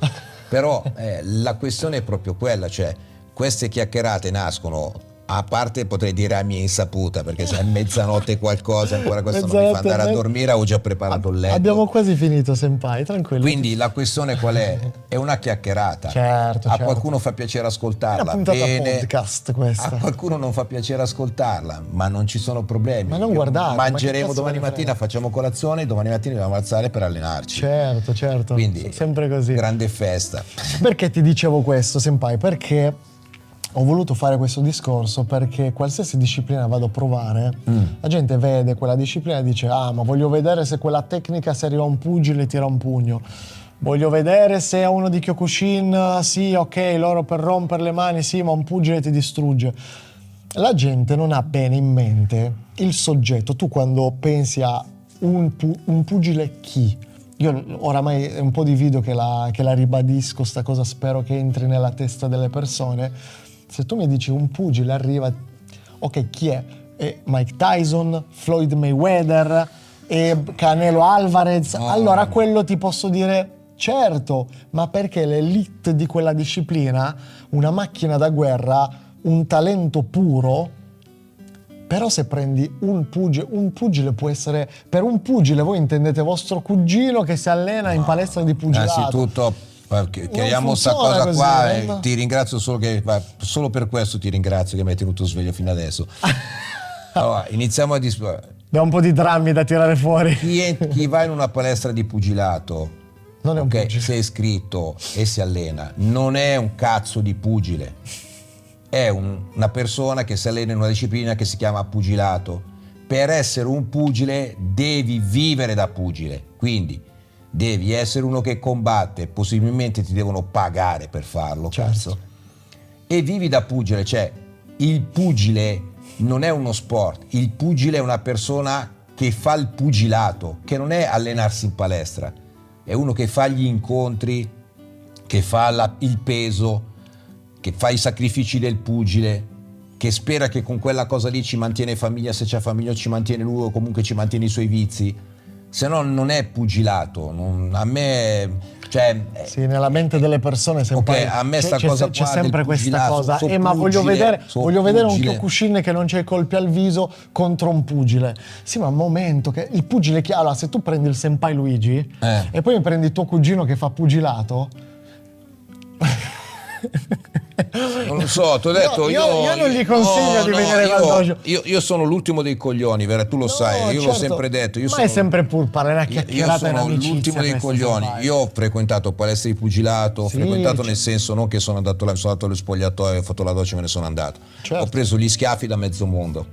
Però la questione è proprio quella, cioè queste chiacchierate nascono, a parte potrei dire a mia insaputa, perché se è mezzanotte qualcosa ancora questo non mi fa andare a dormire, ho già preparato il letto.
Abbiamo quasi finito, senpai, tranquillo.
Quindi la questione qual è? È una chiacchierata.
Certo.
A qualcuno fa piacere ascoltarla,
una puntata
bene.
Podcast questa.
A qualcuno non fa piacere ascoltarla, ma non ci sono problemi.
Ma non guardate.
Mangeremo domani mattina, facciamo colazione, domani mattina dobbiamo alzare per allenarci.
Certo.
Quindi
sempre così.
Grande festa.
Perché ti dicevo questo, senpai? Perché ho voluto fare questo discorso perché qualsiasi disciplina vado a provare, la gente vede quella disciplina e dice: ah, ma voglio vedere se quella tecnica, se arriva un pugile tira un pugno, voglio vedere se è uno di Kyokushin, sì, ok, loro per rompere le mani, sì, ma un pugile ti distrugge. La gente non ha bene in mente il soggetto. Tu quando pensi a un pugile chi, io oramai è un po' di video che la ribadisco, sta cosa, spero che entri nella testa delle persone. Se tu mi dici un pugile arriva, ok, chi è? Mike Tyson, Floyd Mayweather e Canelo Alvarez, allora quello ti posso dire certo, ma perché l'elite di quella disciplina, una macchina da guerra, un talento puro. Però se prendi un pugile può essere, per un pugile voi intendete vostro cugino che si allena in palestra di pugilato.
Innanzitutto chiariamo questa cosa
così,
qua
no?
ti ringrazio solo per questo ti ringrazio che mi hai tenuto sveglio fino adesso. Allora, iniziamo a
Abbiamo un po' di drammi da tirare fuori.
chi va in una palestra di pugilato,
Non è un
ok,
pugile.
se è iscritto e si allena, non è un cazzo di pugile, è una persona che si allena in una disciplina che si chiama pugilato. Per essere un pugile devi vivere da pugile, quindi devi essere uno che combatte, possibilmente ti devono pagare per farlo,
Certo.
cazzo. E vivi da pugile, cioè il pugile non è uno sport, il pugile è una persona che fa il pugilato, che non è allenarsi in palestra, è uno che fa gli incontri, che fa il peso, che fa i sacrifici del pugile, che spera che con quella cosa lì ci mantiene famiglia, se c'è famiglia ci mantiene lui o comunque ci mantiene i suoi vizi, se no non è pugilato. A me, cioè,
sì, nella mente delle persone sempre,
okay, a me sta cosa
c'è
qua
sempre
del
questa
pugilato,
cosa.
so
Ma voglio vedere un
pugile.
Kyokushin che non c'è i colpi al viso contro un pugile. Sì, ma un momento, che il pugile allora, se tu prendi il senpai Luigi e poi prendi tuo cugino che fa pugilato.
Non lo so, ti ho detto
io non gli consiglio di venire dal dojo.
Io sono l'ultimo dei coglioni, Vera, tu lo sai, io l'ho sempre detto.
Ma è sempre pur parlare una chiacchierata in amicizia.
Io sono l'ultimo dei coglioni. Io ho frequentato palestre di pugilato, ho frequentato nel senso non che sono andato allo spogliatoio, ho fatto la doccia e me ne sono andato.
Certo.
Ho preso gli schiaffi da mezzo mondo.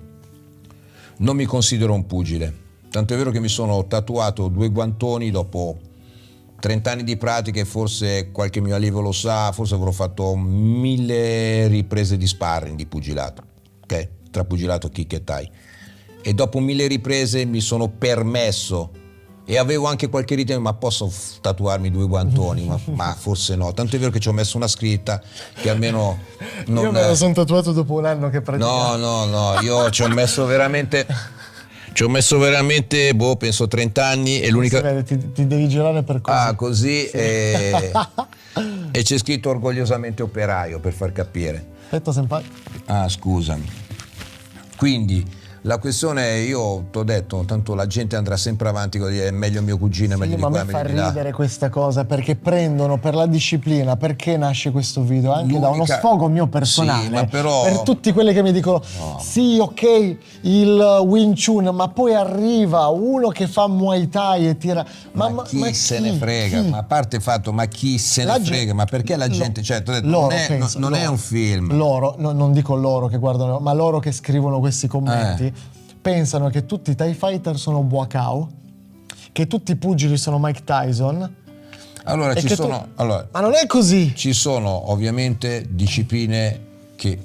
Non mi considero un pugile. Tanto è vero che mi sono tatuato 2 guantoni dopo 30 anni di pratica e forse qualche mio allievo lo sa, forse avrò fatto 1000 riprese di sparring di pugilato, ok? Tra pugilato, kick e thai. E dopo 1000 riprese mi sono permesso, e avevo anche qualche ritmo, ma posso tatuarmi 2 guantoni? ma forse no. Tanto è vero che ci ho messo una scritta che almeno...
Io me lo sono tatuato dopo un anno che praticavo.
No, io ci ho messo veramente... penso 30 anni e l'unica...
Si vede, ti devi girare per così.
Ah, così e c'è scritto orgogliosamente operaio per far capire.
Aspetta, senpai.
Ah, scusami. Quindi la questione, io ti ho detto, tanto la gente andrà sempre avanti con dire è meglio mio cugino, è meglio di
Ma
qua,
a
è
me
meglio
fa
di là.
ridere questa cosa, perché prendono per la disciplina, perché nasce questo video? Anche da uno
L'unica-
sfogo mio personale.
Sì, ma però...
Per tutti quelli che mi dicono sì, ok, il Wing Chun, ma poi arriva uno che fa Muay Thai e tira...
Ma chi se ne frega?
Chi?
Ma a parte il fatto, ma chi se
La
ne frega? Ma perché la gente... Cioè, t'ho detto,
loro,
non è un film.
Loro, non dico loro che guardano, ma loro che scrivono questi commenti, pensano che tutti i Thai fighter sono Buakao, che tutti i pugili sono Mike Tyson.
Allora,
e
ci
che
sono... Allora,
Ma non è così!
ci sono ovviamente discipline che,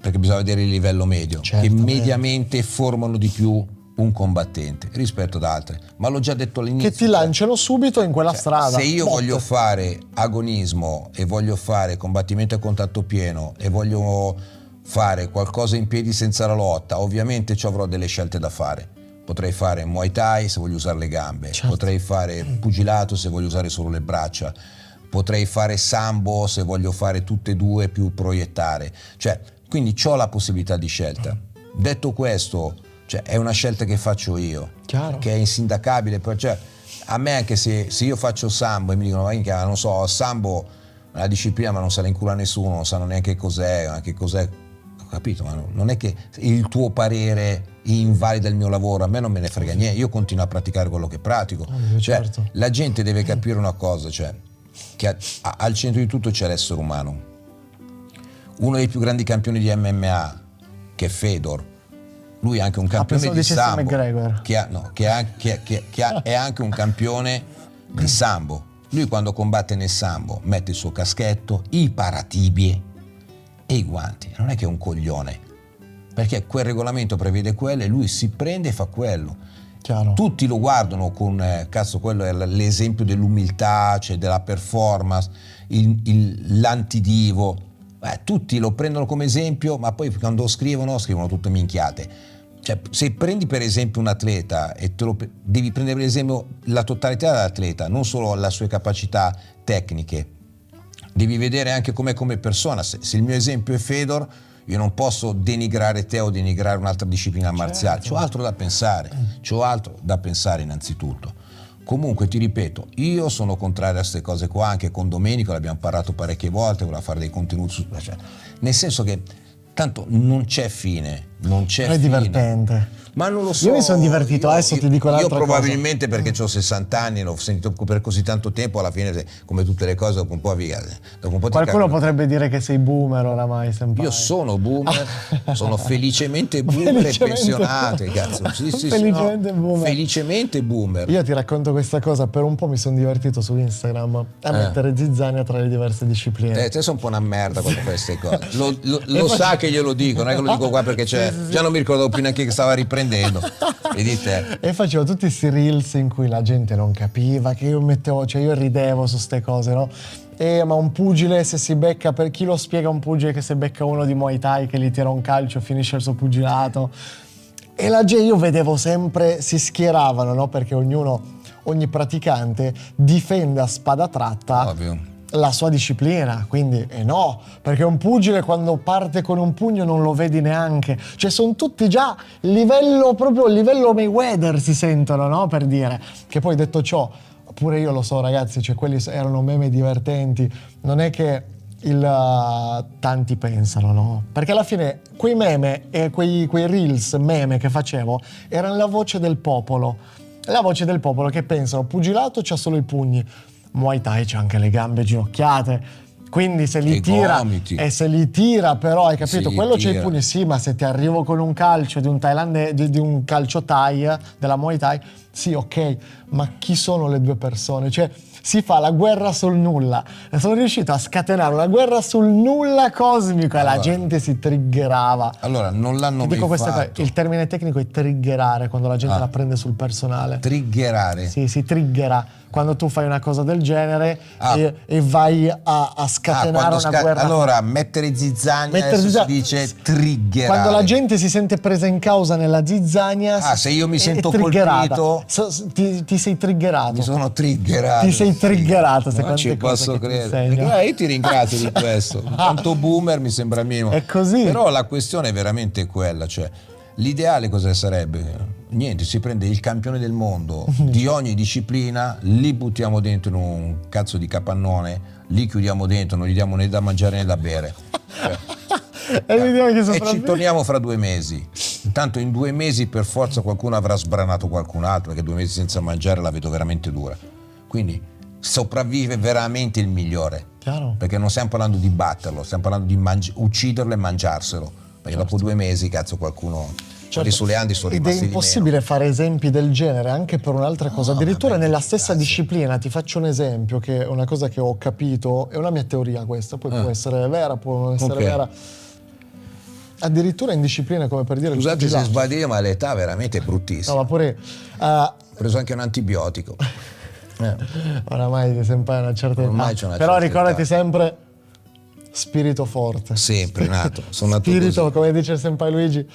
perché bisogna vedere il livello medio, che
Certamente.
mediamente formano di più un combattente rispetto ad altre, ma l'ho già detto all'inizio.
Che ti lanciano subito in quella strada.
Se io
Botte.
voglio fare agonismo e voglio fare combattimento a contatto pieno e voglio fare qualcosa in piedi senza la lotta, ovviamente ci avrò delle scelte da fare. Potrei fare Muay Thai se voglio usare le gambe,
Certo.
potrei fare pugilato se voglio usare solo le braccia, potrei fare sambo se voglio fare tutte e due più proiettare. Cioè, quindi ho la possibilità di scelta. Detto questo, cioè, è una scelta che faccio io,
Chiaro.
che è insindacabile. Cioè, a me anche se io faccio sambo e mi dicono ma non so, sambo è una disciplina ma non se la incula nessuno, non sanno neanche cos'è, ho capito, ma non è che il tuo parere invalida il mio lavoro, a me non me ne frega niente, io continuo a praticare quello che pratico. Cioè,
certo.
la gente deve capire una cosa, cioè, che al centro di tutto c'è l'essere umano. Uno dei più grandi campioni di MMA, che è Fedor, lui è anche un campione
pensavo
di
dicessi
sambo,
McGregor.
è anche un campione di sambo. Lui quando combatte nel sambo mette il suo caschetto, i paratibie e i guanti, non è che è un coglione, perché quel regolamento prevede quello e lui si prende e fa quello.
Chiaro.
Tutti lo guardano con cazzo, quello è l'esempio dell'umiltà, cioè della performance, l'antidivo. Tutti lo prendono come esempio, ma poi quando scrivono tutte minchiate. Cioè, se prendi per esempio un atleta e devi prendere per esempio la totalità dell'atleta, non solo le sue capacità tecniche, devi vedere anche com'è come persona. Se il mio esempio è Fedor, io non posso denigrare te o denigrare un'altra disciplina marziale. C'ho altro da pensare innanzitutto. Comunque ti ripeto, io sono contrario a queste cose qua, anche con Domenico l'abbiamo parlato parecchie volte, voleva fare dei contenuti cioè, nel senso che tanto non c'è fine,
È divertente.
Ma non lo so.
Io mi sono divertito, adesso ti dico l'altra cosa.
Io probabilmente perché ho 60 anni, l'ho sentito per così tanto tempo, alla fine come tutte le cose dopo un po' via.
Qualcuno potrebbe dire che sei boomer oramai, senpai.
Io sono boomer, sono felicemente boomer e pensionato, cazzo. Sì,
felicemente boomer.
Felicemente boomer.
Io ti racconto questa cosa, per un po' mi sono divertito su Instagram a mettere zizzania tra le diverse discipline.
Te sei un po' una merda quando fai queste cose. Lo sa che glielo dico, non è che lo dico qua perché c'è.
Sì.
Già non mi ricordavo più neanche che stava riprendendo. Vedi te.
E facevo tutti questi reels in cui la gente non capiva, che io mettevo, cioè io ridevo su ste cose, no? Ma un pugile se si becca, per chi lo spiega un pugile che se becca uno di Muay Thai che gli tira un calcio finisce il suo pugilato? E la gente, io vedevo sempre, si schieravano, no? Perché ogni praticante difende a spada tratta.
Ovvio.
La sua disciplina, quindi no, perché un pugile quando parte con un pugno non lo vedi neanche, cioè sono tutti già livello Mayweather si sentono, no? Per dire, che poi detto ciò, pure io lo so ragazzi, cioè quelli erano meme divertenti, non è che tanti pensano, no? Perché alla fine quei meme e quei reels meme che facevo erano la voce del popolo che pensano pugilato c'ha solo i pugni, Muay Thai c'ha anche le gambe ginocchiate, quindi se li tira
gomiti.
E se li tira però hai capito,
Sì,
quello c'è i
tira.
pugni, sì, ma se ti arrivo con un calcio di un thailandese, di un calcio Thai della Muay Thai, sì, ok, ma chi sono le due persone? Cioè si fa la guerra sul nulla, e sono riuscito a scatenare una guerra sul nulla cosmico e la gente si triggerava.
Allora, non l'hanno
Dico
mai
questa
fatto.
cosa, il termine tecnico è triggerare, quando la gente la prende sul personale.
Triggerare.
Sì, si triggera quando tu fai una cosa del genere e vai a scatenare una guerra.
Allora, mettere zizzania, adesso si dice triggerare.
Quando la gente si sente presa in causa nella zizzania,
se io mi sento
triggerata.
colpito,
ti sei triggerato.
mi sono triggerato.
Ti sei triggerato,
Non
secondo
ci posso credere. Io ti ringrazio di questo. Tanto boomer mi sembra il minimo.
È così.
Però la questione è veramente quella, cioè l'ideale cosa sarebbe? Niente, si prende il campione del mondo di ogni disciplina, li buttiamo dentro in un cazzo di capannone, li chiudiamo dentro, non gli diamo né da mangiare né da bere. E ci torniamo fra 2 mesi. Intanto in 2 mesi per forza qualcuno avrà sbranato qualcun altro, perché 2 mesi senza mangiare la vedo veramente dura. Quindi sopravvive veramente il migliore.
Chiaro.
Perché non stiamo parlando di batterlo, stiamo parlando di ucciderlo e mangiarselo. Perché dopo 2 mesi, cazzo, qualcuno... Quelli sulle Andi sono rimasti.
Ed è impossibile fare esempi del genere anche per un'altra cosa. Addirittura nella stessa disciplina, ti faccio un esempio, che è una cosa che ho capito, è una mia teoria questa, poi può essere vera, può non essere vera. Addirittura in discipline come per dire...
Scusate se sbaglio, ma l'età veramente è bruttissima.
No, ma pure...
Ho preso anche un antibiotico.
Oramai sempre una certa età.
Ormai c'è una
Però
certa
ricordati
età.
sempre spirito forte.
Sempre nato, sono nato
Spirito,
così.
come dice il senpai Luigi,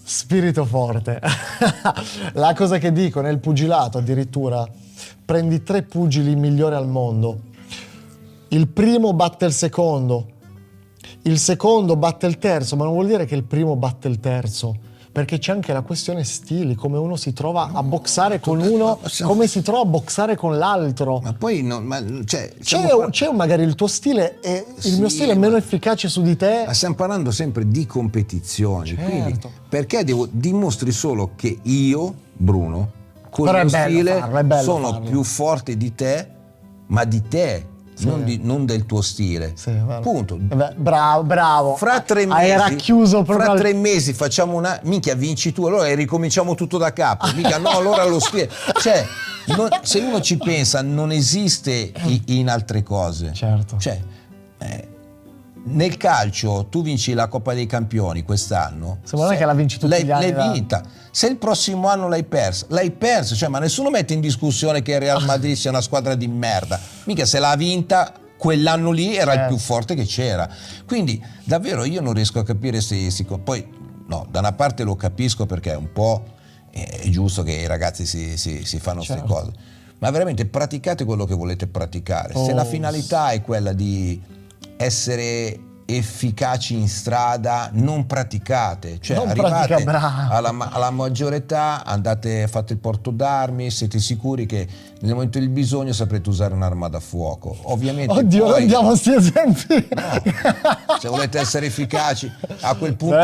spirito forte. La cosa che dico nel pugilato addirittura, prendi 3 pugili migliori al mondo, il primo batte il secondo batte il terzo, ma non vuol dire che il primo batte il terzo, perché c'è anche la questione stili, come uno si trova a boxare con uno, come si trova a boxare con l'altro.
Ma poi
c'è magari il tuo stile e il mio stile è meno efficace su di te.
Ma stiamo parlando sempre di competizioni,
Certo.
quindi perché dimostri solo che io, Bruno, con il mio stile sono più forte di te, ma di te. Non del tuo stile.
Sì,
punto.
Bravo.
Fra 3 mesi
era chiuso proprio.
Fra 3 mesi facciamo minchia, vinci tu, allora ricominciamo tutto da capo. Mica no, allora lo stile. Cioè, se uno ci pensa, non esiste in altre cose.
Certo.
Cioè, nel calcio tu vinci la Coppa dei Campioni quest'anno,
Sembra che la vinci tutti gli anni.
l'hai vinta. Se il prossimo anno l'hai persa, cioè, ma nessuno mette in discussione che il Real Madrid sia una squadra di merda. Mica se l'ha vinta quell'anno lì era il più forte che c'era. Quindi davvero io non riesco a capire se poi no, da una parte lo capisco perché un po' è giusto che i ragazzi si fanno queste cose, ma veramente praticate quello che volete praticare. Se la finalità è quella di essere efficaci in strada, non praticate, cioè
non
arrivate alla maggiore età, fate il porto d'armi, siete sicuri che nel momento del bisogno saprete usare un'arma da fuoco. Ovviamente
oddio, non diamo questi esempi.
No, se volete essere efficaci a quel punto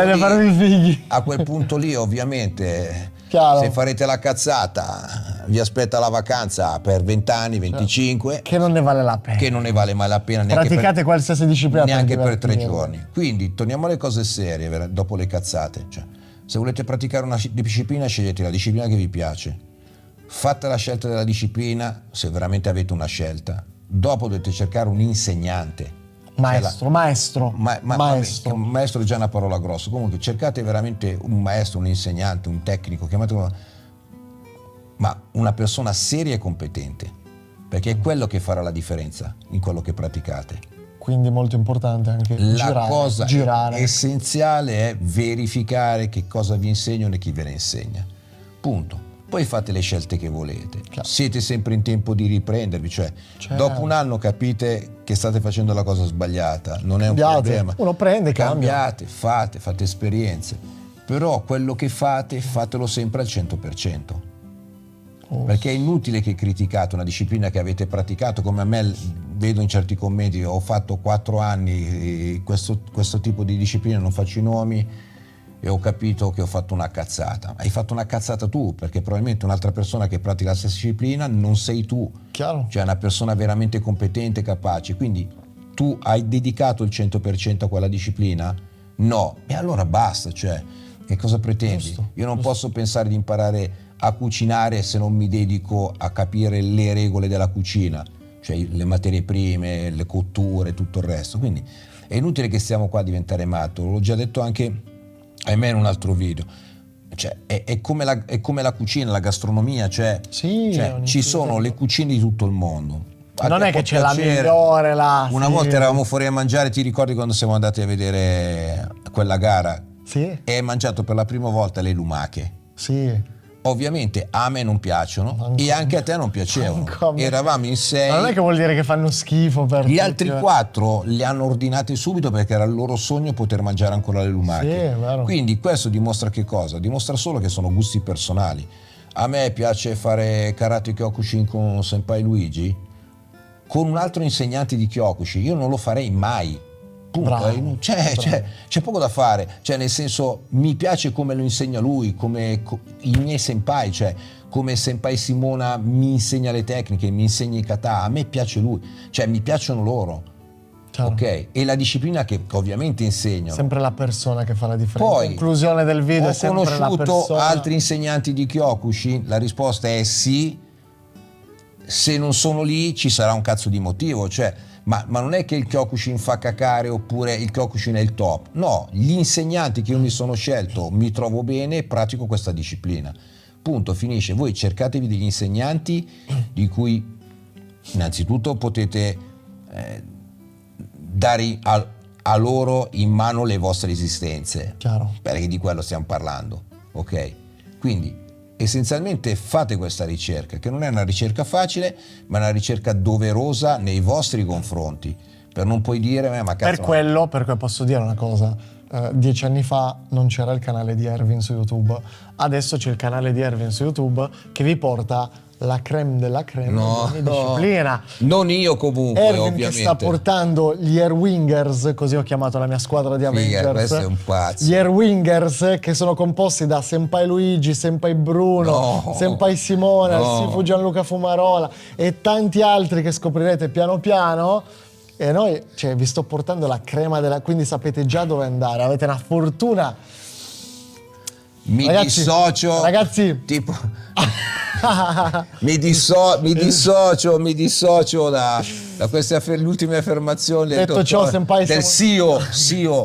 lì ovviamente
chiaro.
Se farete la cazzata vi aspetta la vacanza per 20 anni, 25,
che non ne vale la pena,
che non ne vale mai la pena
praticate qualsiasi disciplina
neanche per 3 giorni. Quindi torniamo alle cose serie dopo le cazzate, cioè, se volete praticare una disciplina scegliete la disciplina che vi piace, fate la scelta della disciplina se veramente avete una scelta, dopo dovete cercare un insegnante,
maestro
è già una parola grossa, comunque cercate veramente un maestro, un insegnante, un tecnico, chiamatelo, ma una persona seria e competente, perché è quello che farà la differenza in quello che praticate.
Quindi molto importante anche
cosa
girare.
Essenziale è verificare che cosa vi insegnano e chi ve ne insegna, punto. Poi fate le scelte che volete. Siete sempre in tempo di riprendervi, cioè dopo un anno capite che state facendo la cosa sbagliata, non è un problema.
Uno prende,
cambiate, fate esperienze, però quello che fatelo sempre al 100%. Perché è inutile che criticate una disciplina che avete praticato, come a me vedo in certi commenti, ho fatto 4 anni questo tipo di disciplina, non faccio i nomi, e ho capito che ho fatto una cazzata. Hai fatto una cazzata tu, perché probabilmente un'altra persona che pratica la stessa disciplina non sei tu.
Chiaro.
Cioè una persona veramente competente, capace. Quindi tu hai dedicato il 100% a quella disciplina? No. E allora basta, cioè, che cosa pretendi? Io non posso pensare di imparare a cucinare se non mi dedico a capire le regole della cucina, cioè le materie prime, le cotture, tutto il resto. Quindi è inutile che stiamo qua a diventare matto. L'ho già detto anche a me in un altro video, cioè è come la cucina, la gastronomia, cioè ci sono le cucine di tutto il mondo.
Non è che c'è la migliore là.
Una volta eravamo fuori a mangiare, ti ricordi quando siamo andati a vedere quella gara?
Sì.
E hai mangiato per la prima volta le lumache.
Sì.
Ovviamente a me non piacciono e anche a te non piacevano. Eravamo in 6.
Ma non è che vuol dire che fanno schifo per
gli altri 4 li hanno ordinati subito perché era il loro sogno poter mangiare ancora le lumache.
Sì, è vero.
Quindi questo dimostra che cosa? Dimostra solo che sono gusti personali. A me piace fare karate Kyokushin con Senpai Luigi, con un altro insegnante di Kyokushin io non lo farei mai. C'è poco da fare, cioè nel senso mi piace come lo insegna lui, come i miei senpai, cioè come senpai Simona mi insegna le tecniche, mi insegna i kata, a me piace lui, cioè mi piacciono loro, ok? E la disciplina che ovviamente insegno.
Sempre la persona che fa la differenza.
Poi,
conclusione del video, è sempre la persona.
Ho conosciuto altri insegnanti di Kyokushin, la risposta è sì, se non sono lì ci sarà un cazzo di motivo, cioè ma non è che il Kyokushin fa cacare oppure il Kyokushin è il top. No, gli insegnanti che io mi sono scelto, mi trovo bene e pratico questa disciplina. Punto, finisce. Voi cercatevi degli insegnanti di cui innanzitutto potete dare a loro in mano le vostre esistenze.
Chiaro.
Perché di quello stiamo parlando, ok? Quindi essenzialmente fate questa ricerca, che non è una ricerca facile, ma è una ricerca doverosa nei vostri confronti, per non poi dire ma cazzo.
Perché posso dire una cosa, 10 anni fa non c'era il canale di Erwin su YouTube, adesso c'è il canale di Erwin su YouTube che vi porta la creme della creme di ogni disciplina.
Non io comunque,
Erwin
ovviamente.
che sta portando gli Airwingers, così ho chiamato la mia squadra di Avengers.
Questo è un pazzo.
Gli Airwingers che sono composti da Senpai Luigi, Senpai Bruno, Senpai Simone, Sifu Gianluca Fumarola e tanti altri che scoprirete piano piano. E noi, vi sto portando la crema quindi sapete già dove andare, avete una fortuna.
mi dissocio,
ragazzi.
tipo mi dissocio da queste l'ultime affermazioni
Detto ciò, senpai,
del CEO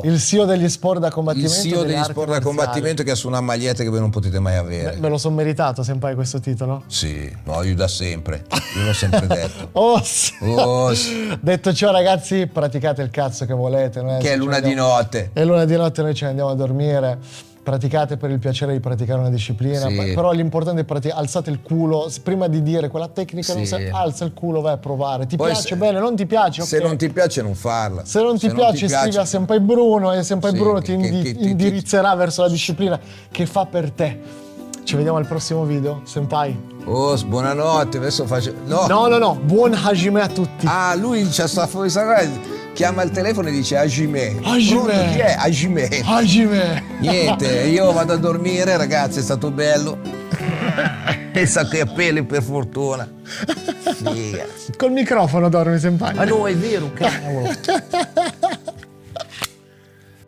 il CEO degli sport da
il
combattimento,
CEO degli sport da combattimento, che ha su una maglietta che voi non potete mai avere.
Me lo son meritato, senpai, questo titolo?
Sì, no, io da sempre, io l'ho sempre detto.
Detto ciò, ragazzi, praticate il cazzo che volete.
Che è luna di notte.
È luna di notte, noi ce ne andiamo a dormire. Praticate per il piacere di praticare una disciplina,
Sì.
però l'importante è alzate il culo prima di dire quella tecnica, non
Sì.
alza il culo, vai a provare. Ti
Poi
piace bene, non ti piace?
Se
ok.
non ti piace non farla.
Se non ti piace, scrivi a Senpai Bruno e Senpai
Sì,
Bruno ti
che
indirizzerà verso la disciplina che fa per te. Ci vediamo al prossimo video, Senpai.
Buonanotte, adesso faccio...
No, buon Hajime a tutti.
Ah, lui c'ha sta chiama il telefono e dice Hajime.
Hajime.
Pronto, chi è? Hajime.
Hajime.
Niente, io vado a dormire, ragazzi, è stato bello. E sa che peli, per fortuna. Figa.
Col microfono dormi, Senpai.
Ma no, è vero, cavolo.